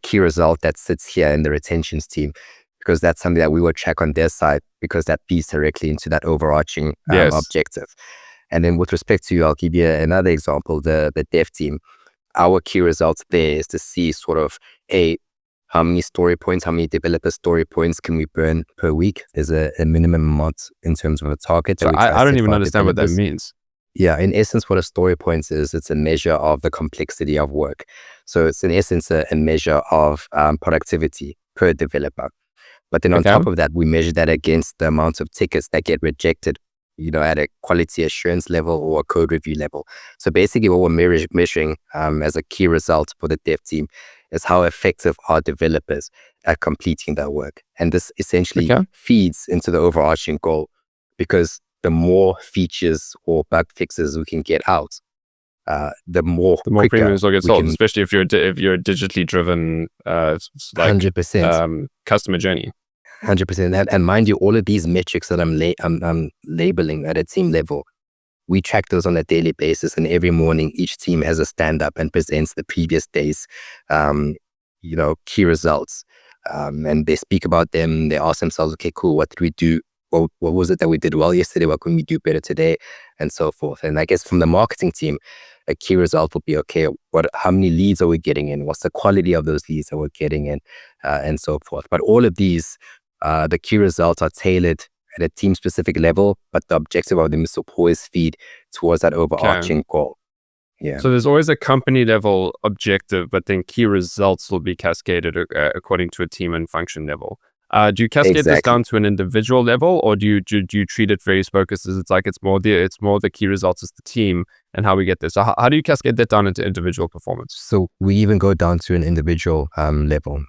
key result that sits here in the retentions team. because that's something that we will track on their side, because that feeds directly into that overarching Yes. objective. And then with respect to, I'll give you another example, the dev team. Our key results there is to see sort of how many story points, how many developer story points can we burn per week? There's a minimum amount in terms of a target that So we try to I don't set even for our understand what that developers. means. Yeah, in essence, what a story point is, it's a measure of the complexity of work. So it's in essence a measure of productivity per developer. But then on Okay. top of that, we measure that against the amount of tickets that get rejected, at a quality assurance level or a code review level. So basically what we're measuring as a key result for the dev team is how effective are developers at completing their work. And this essentially Okay. feeds into the overarching goal, because the more features or bug fixes we can get out, the more quicker premiums will get we sold, can. especially if you're a digitally driven like 100%. customer journey. 100%. And mind you, all of these metrics that I'm labeling at a team level, we track those on a daily basis. And every morning, each team has a stand up and presents the previous day's, key results. And they speak about them. They ask themselves, okay, cool, what did we do? What was it that we did well yesterday? What can we do better today? And so forth. And I guess from the marketing team, a key result will be, okay, how many leads are we getting in? What's the quality of those leads that we're getting in? And so forth. But all of these, the key results are tailored at a team specific level, but the objective of them is to always feed towards that overarching goal. Yeah. So there's always a company level objective, but then key results will be cascaded according to a team and function level. Do you cascade this down to an individual level, or do you treat it very focused as it's more the key results as the team and how we get there? So how do you cascade that down into individual performance? So we even go down to an individual level.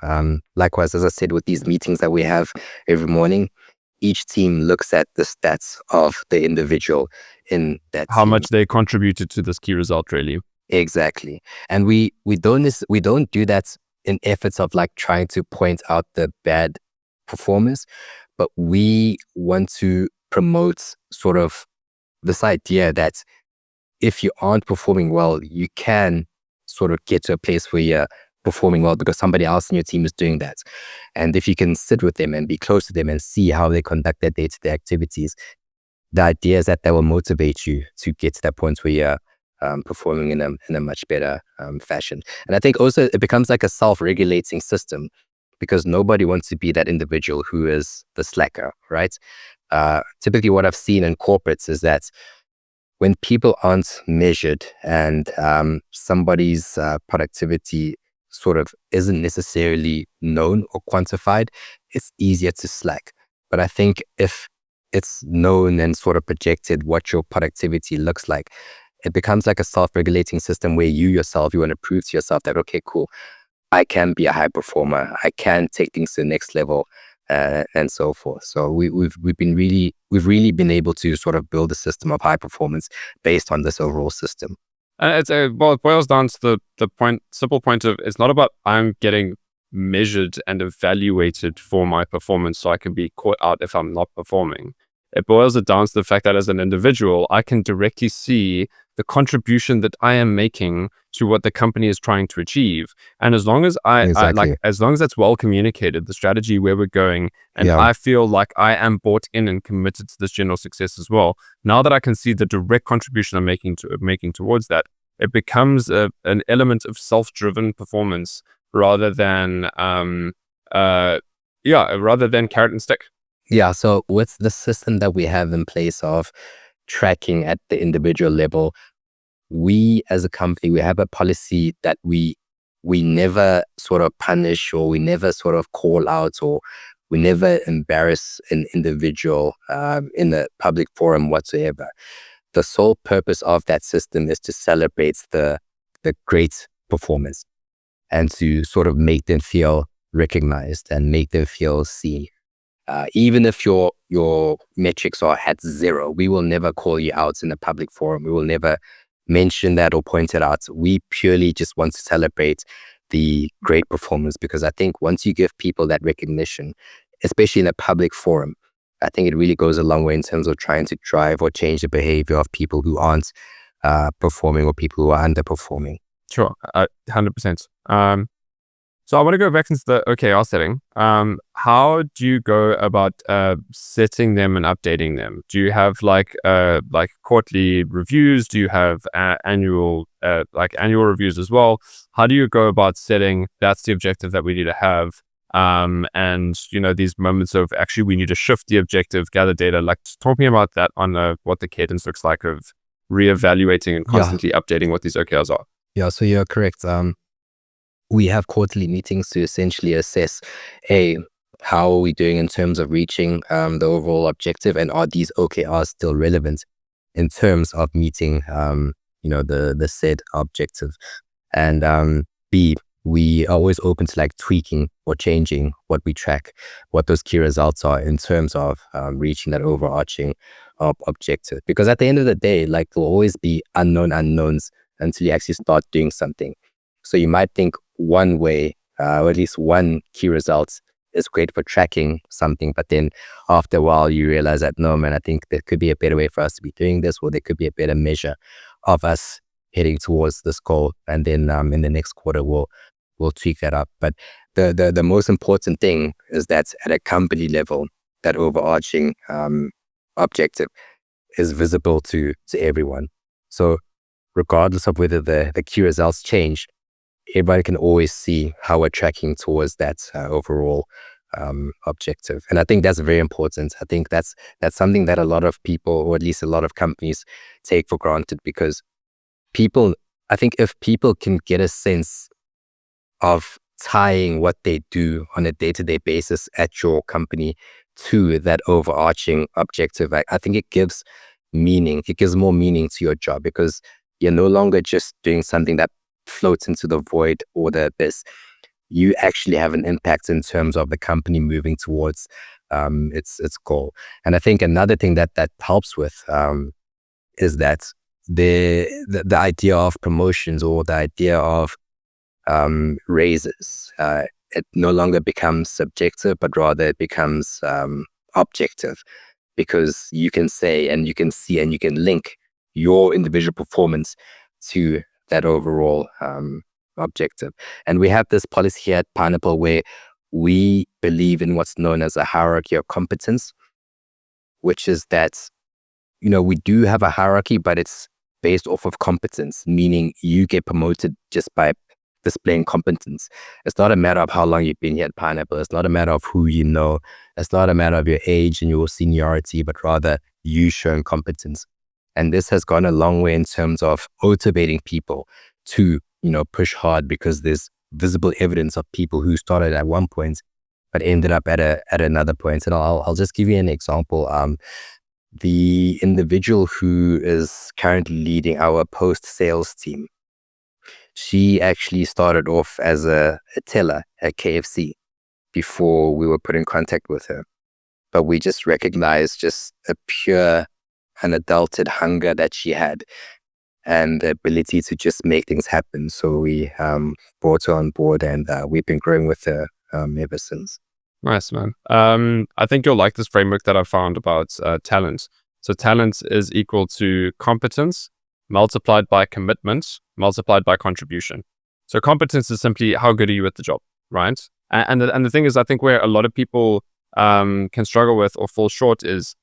Likewise, as I said, with these meetings that we have every morning, each team looks at the stats of the individual in that how team. much they contributed to this key result, really. Exactly. And we don't do that in efforts of like trying to point out the bad performers, but we want to promote sort of this idea that if you aren't performing well, you can sort of get to a place where you're performing well because somebody else in your team is doing that. And if you can sit with them and be close to them and see how they conduct their day-to-day activities, the idea is that will motivate you to get to that point where you're performing in a much better fashion. And I think also it becomes like a self-regulating system, because nobody wants to be that individual who is the slacker, right? Typically what I've seen in corporates is that when people aren't measured and somebody's productivity sort of isn't necessarily known or quantified, it's easier to slack. But I think if it's known and sort of projected what your productivity looks like, it becomes like a self-regulating system where you yourself, you want to prove to yourself that, okay, cool, I can be a high performer. I can take things to the next level, and so forth. So we've really been able to sort of build a system of high performance based on this overall system. It boils down to the simple point of, it's not about I'm getting measured and evaluated for my performance so I can be caught out if I'm not performing. It boils it down to the fact that as an individual, I can directly see the contribution that I am making to what the company is trying to achieve. And as long as as long as that's well communicated, the strategy, where we're going, and I feel like I am bought in and committed to this general success as well, now that I can see the direct contribution I'm making towards that, it becomes an element of self-driven performance rather than carrot and stick. Yeah. So with the system that we have in place of tracking at the individual level, we as a company, we have a policy that we never sort of punish, or we never sort of call out, or we never embarrass an individual in a public forum whatsoever. The sole purpose of that system is to celebrate the great performance and to sort of make them feel recognized and make them feel seen. Even if your metrics are at 0, we will never call you out in a public forum. We will never mention that or point it out. We purely just want to celebrate the great performance, because I think once you give people that recognition, especially in a public forum, I think it really goes a long way in terms of trying to drive or change the behavior of people who aren't performing or people who are underperforming. Sure, 100%. So I want to go back into the OKR setting. How do you go about setting them and updating them? Do you have like quarterly reviews? Do you have annual reviews as well? How do you go about setting that's the objective that we need to have? And these moments of actually we need to shift the objective, gather data. Like talking about that on what the cadence looks like of reevaluating and constantly updating what these OKRs are. Yeah, so you're correct. We have quarterly meetings to essentially assess how are we doing in terms of reaching the overall objective, and are these OKRs still relevant in terms of meeting the said objective. And B, we are always open to like tweaking or changing what we track, what those key results are in terms of reaching that overarching objective. Because at the end of the day, like there'll always be unknown unknowns until you actually start doing something. So you might think one way, or at least one key result is great for tracking something, but then after a while you realize that, no, man, I think there could be a better way for us to be doing this, or there could be a better measure of us heading towards this goal. And then in the next quarter, we'll tweak that up. But the most important thing is that at a company level, that overarching objective is visible to everyone. So regardless of whether the key results change, everybody can always see how we're tracking towards that overall objective. And I think that's very important. I think that's something that a lot of people, or at least a lot of companies, take for granted, because I think if people can get a sense of tying what they do on a day-to-day basis at your company to that overarching objective, I think it gives meaning. It gives more meaning to your job, because you're no longer just doing something that floats into the void or the abyss. You actually have an impact in terms of the company moving towards its goal. And I think another thing that helps with is that the idea of promotions, or the idea of raises, it no longer becomes subjective, but rather it becomes objective, because you can say and you can see and you can link your individual performance to that overall objective. And we have this policy here at Pineapple where we believe in what's known as a hierarchy of competence, which is that, we do have a hierarchy, but it's based off of competence, meaning you get promoted just by displaying competence. It's not a matter of how long you've been here at Pineapple. It's not a matter of who you know. It's not a matter of your age and your seniority, but rather you showing competence. And this has gone a long way in terms of motivating people to, push hard, because there's visible evidence of people who started at one point but ended up at another point. And I'll just give you an example. The individual who is currently leading our post-sales team, she actually started off as a teller at KFC before we were put in contact with her. But we just recognized just a pure unadulterated hunger that she had, and the ability to just make things happen. So we brought her on board, and we've been growing with her ever since. Nice, man. I think you'll like this framework that I found about talent. So talent is equal to competence multiplied by commitment multiplied by contribution. So competence is simply how good are you at the job, right? And the thing is, I think where a lot of people can struggle with or fall short is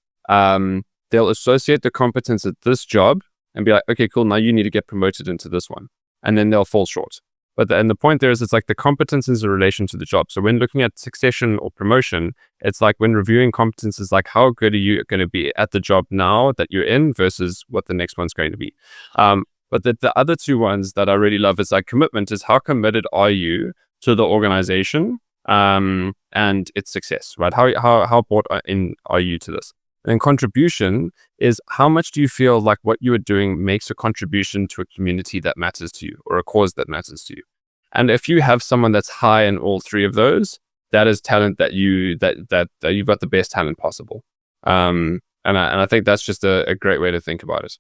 they'll associate the competence at this job and be like, okay, cool, now you need to get promoted into this one. And then they'll fall short. But the point there is, it's like the competence is in relation to the job. So when looking at succession or promotion, it's like when reviewing competence is like, how good are you going to be at the job now that you're in versus what the next one's going to be. But the other two ones that I really love is like commitment is how committed are you to the organization and its success, right? How bought in are you to this? And contribution is how much do you feel like what you are doing makes a contribution to a community that matters to you or a cause that matters to you. And if you have someone that's high in all three of those, that is talent that you've got the best talent possible. And I think that's just a great way to think about it.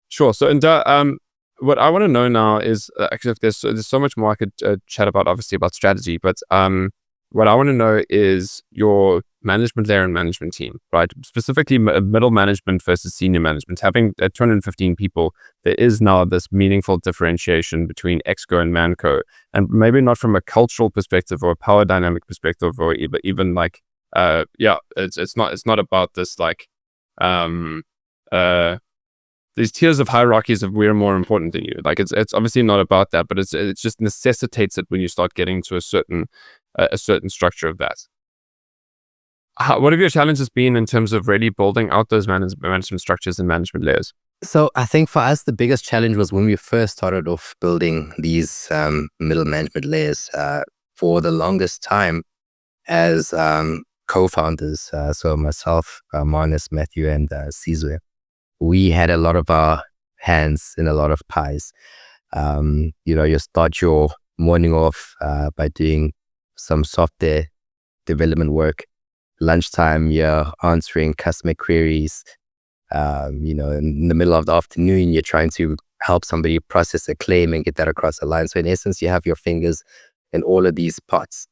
Sure. So what I want to know now is actually if there's so much more I could chat about, obviously about strategy, but what I want to know is your management layer and management team, right? Specifically middle management versus senior management. Having 215 people, there is now this meaningful differentiation between Exco and Manco, and maybe not from a cultural perspective or a power dynamic perspective, or even like, it's not about this like, these tiers of hierarchies of we're more important than you. Like it's obviously not about that, but it just necessitates it when you start getting to a certain structure of that. What have your challenges been in terms of really building out those management structures and management layers? So I think for us, the biggest challenge was when we first started off building these middle management layers. For the longest time as co-founders, so myself, Marnus, Matthew, and Sizwe, we had a lot of our hands in a lot of pies. You start your morning off by doing some software development work. Lunchtime, you're answering customer queries. In the middle of the afternoon, you're trying to help somebody process a claim and get that across the line. So in essence, you have your fingers in all of these pots.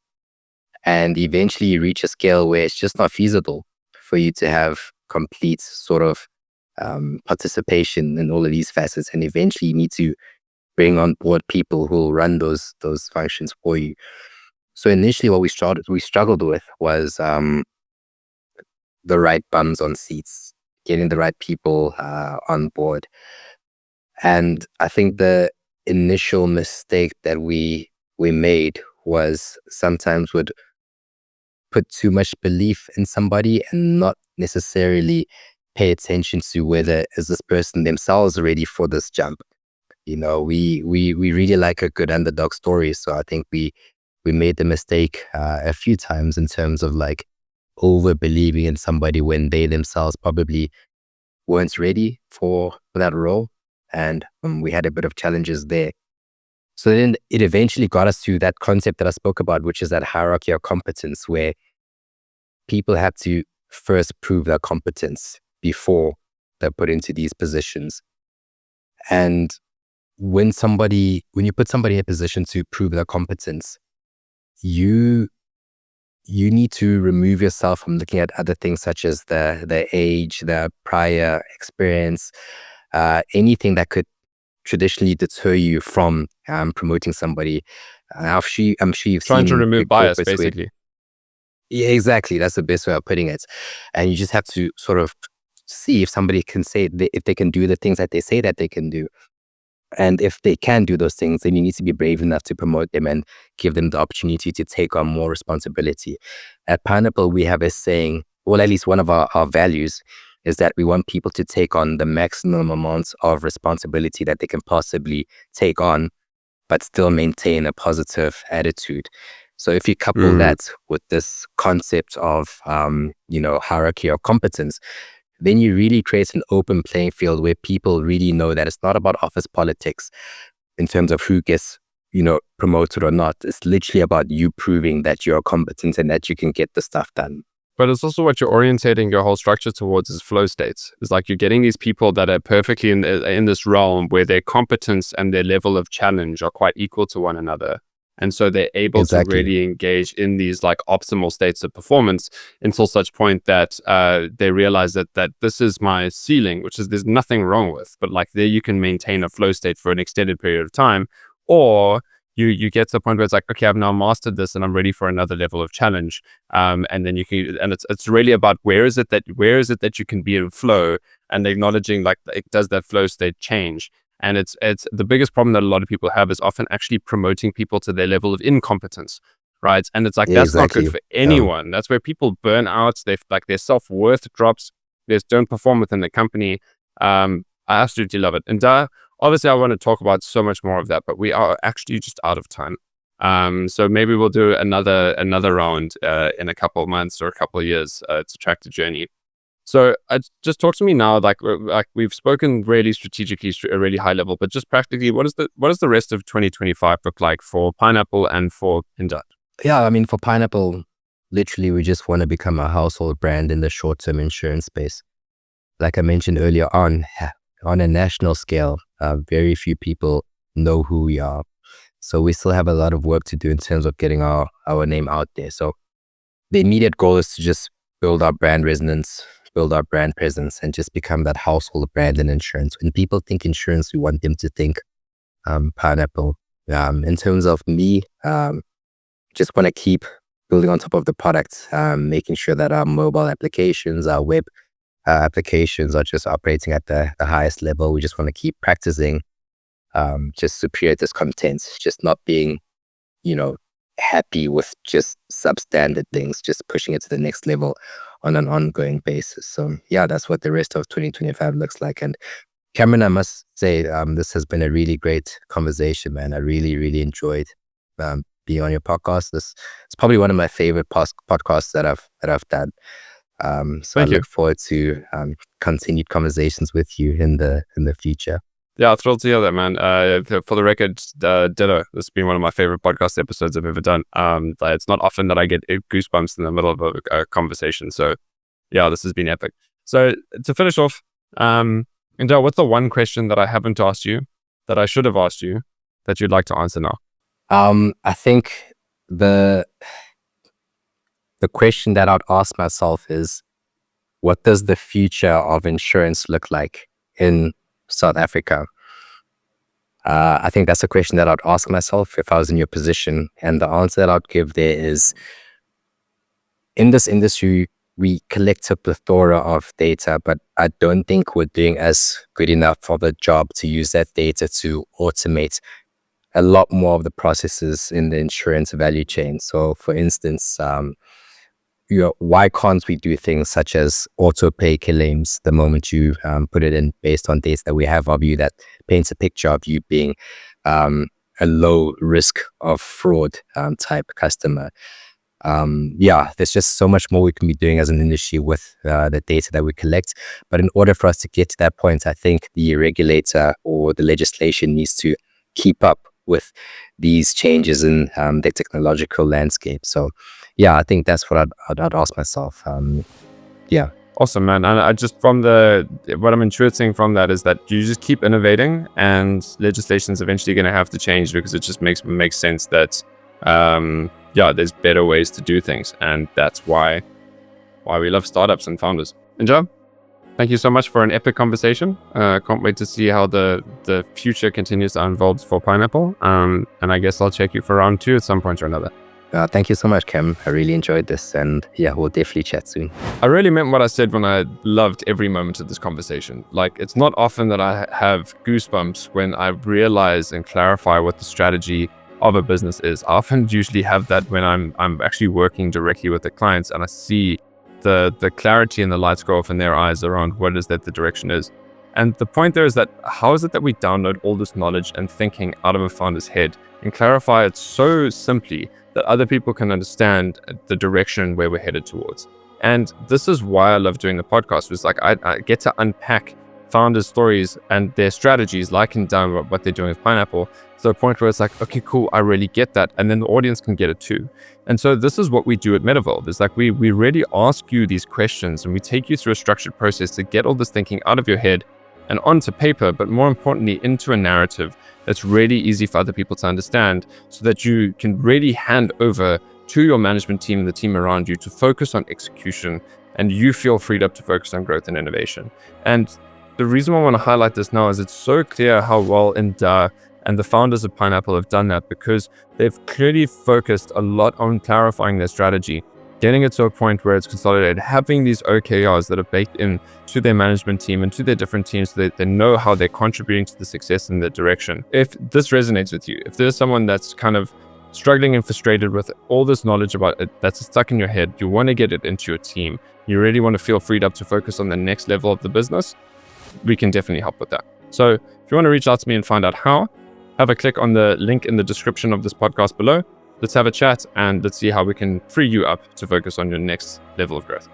And eventually you reach a scale where it's just not feasible for you to have complete sort of participation in all of these facets. And eventually you need to bring on board people who will run those functions for you. So initially what we struggled with was the right bums on seats, getting the right people on board. And I think the initial mistake that we made was sometimes would put too much belief in somebody and not necessarily pay attention to whether is this person themselves ready for this jump. We really like a good underdog story. So I think we made the mistake a few times in terms of like over believing in somebody when they themselves probably weren't ready for that role. And we had a bit of challenges there. So then it eventually got us to that concept that I spoke about, which is that hierarchy of competence, where people have to first prove their competence before they're put into these positions. And when you put somebody in a position to prove their competence, you need to remove yourself from looking at other things such as the age, the prior experience, anything that could traditionally deter you from promoting somebody. I'm sure you've Trying seen to remove big bias, corporates basically. Yeah, exactly. That's the best way of putting it. And you just have to sort of see if somebody can if they can do the things that they say that they can do. And if they can do those things, then you need to be brave enough to promote them and give them the opportunity to take on more responsibility. At Pineapple, we have a saying, well, at least one of our values is that we want people to take on the maximum amounts of responsibility that they can possibly take on, but still maintain a positive attitude. So if you couple that with this concept of, hierarchy of competence, then you really create an open playing field where people really know that it's not about office politics in terms of who gets, promoted or not. It's literally about you proving that you're competent and that you can get the stuff done. But it's also what you're orientating your whole structure towards is flow states. It's like you're getting these people that are perfectly in this realm where their competence and their level of challenge are quite equal to one another. And so they're able to really engage in these like optimal states of performance until such point that they realize that this is my ceiling, which is there's nothing wrong with, but like there you can maintain a flow state for an extended period of time, or you get to the point where it's like, okay, I've now mastered this and I'm ready for another level of challenge. And then you can, and it's really about where is it that you can be in flow and acknowledging like, does that flow state change? And it's the biggest problem that a lot of people have is often actually promoting people to their level of incompetence, right? And it's like, that's not good for anyone. That's where people burn out. Their self-worth drops. They just don't perform within the company. I absolutely love it. And obviously I want to talk about so much more of that, but we are actually just out of time. So maybe we'll do another round in a couple of months or a couple of years to track the journey. So just talk to me now, like we've spoken really strategically, a really high level, but just practically, what does the rest of 2025 look like for Pineapple and for Ndad? Yeah, I mean, for Pineapple, literally, we just want to become a household brand in the short-term insurance space. Like I mentioned earlier on a national scale, very few people know who we are. So we still have a lot of work to do in terms of getting our name out there. So the immediate goal is to just build our brand resonance, build our brand presence, and just become that household brand in insurance. When people think insurance, we want them to think Pineapple. In terms of me, just want to keep building on top of the product, making sure that our mobile applications, our web applications are just operating at the highest level. We just want to keep practicing just to create this content, just not being, happy with just substandard things, just pushing it to the next level on an ongoing basis. So yeah, that's what the rest of 2025 looks like. And Cameron, I must say, this has been a really great conversation, man. I really, really enjoyed being on your podcast. It's probably one of my favorite podcasts that I've done. So I look forward to continued conversations with you in the future. Yeah, thrilled to hear that, man. For the record, ditto. This has been one of my favorite podcast episodes I've ever done. It's not often that I get goosebumps in the middle of a conversation. So yeah, this has been epic. So to finish off, Ndo, what's the one question that I haven't asked you that I should have asked you that you'd like to answer now? I think the question that I'd ask myself is, what does the future of insurance look like in South Africa? I think that's a question that I'd ask myself if I was in your position. And the answer that I'd give there is, in this industry, we collect a plethora of data, but I don't think we're doing as good enough of a job to use that data to automate a lot more of the processes in the insurance value chain. So for instance, why can't we do things such as auto pay claims the moment you put it in, based on data that we have of you that paints a picture of you being a low risk of fraud type customer? There's just so much more we can be doing as an industry with the data that we collect. But in order for us to get to that point, I think the regulator or the legislation needs to keep up with these changes in the technological landscape. So yeah, I think that's what I'd ask myself. Awesome, man. And I just, what I'm intuiting from that is that you just keep innovating, and legislation is eventually going to have to change, because it just makes sense that there's better ways to do things, and that's why we love startups and founders. Njab, thank you so much for an epic conversation. Can't wait to see how the future continues to unfold for Pineapple. And I guess I'll check you for round 2 at some point or another. Thank you so much, Cam. I really enjoyed this, and yeah, we'll definitely chat soon. I really meant what I said when I loved every moment of this conversation. Like, it's not often that I have goosebumps when I realize and clarify what the strategy of a business is. I often usually have that when I'm actually working directly with the clients, and I see the clarity and the lights go off in their eyes around what is that the direction is. And the point there is that, how is it that we download all this knowledge and thinking out of a founder's head and clarify it so simply that other people can understand the direction where we're headed towards? And this is why I love doing the podcast. It's like I get to unpack founders' stories and their strategies, like in down what they're doing with Pineapple, to the point where it's like, okay, cool, I really get that. And then the audience can get it too. And so this is what we do at Metavolve. It's like we really ask you these questions, and we take you through a structured process to get all this thinking out of your head and onto paper, but more importantly, into a narrative that's really easy for other people to understand, so that you can really hand over to your management team and the team around you to focus on execution, and you feel freed up to focus on growth and innovation. And the reason why I want to highlight this now is it's so clear how well Nda and the founders of Pineapple have done that, because they've clearly focused a lot on clarifying their strategy, getting it to a point where it's consolidated, having these OKRs that are baked in to their management team and to their different teams, so that they know how they're contributing to the success in that direction. If this resonates with you, if there's someone that's kind of struggling and frustrated with all this knowledge about it that's stuck in your head, you want to get it into your team, you really want to feel freed up to focus on the next level of the business, we can definitely help with that. So if you want to reach out to me and find out how, have a click on the link in the description of this podcast below. Let's have a chat, and let's see how we can free you up to focus on your next level of growth.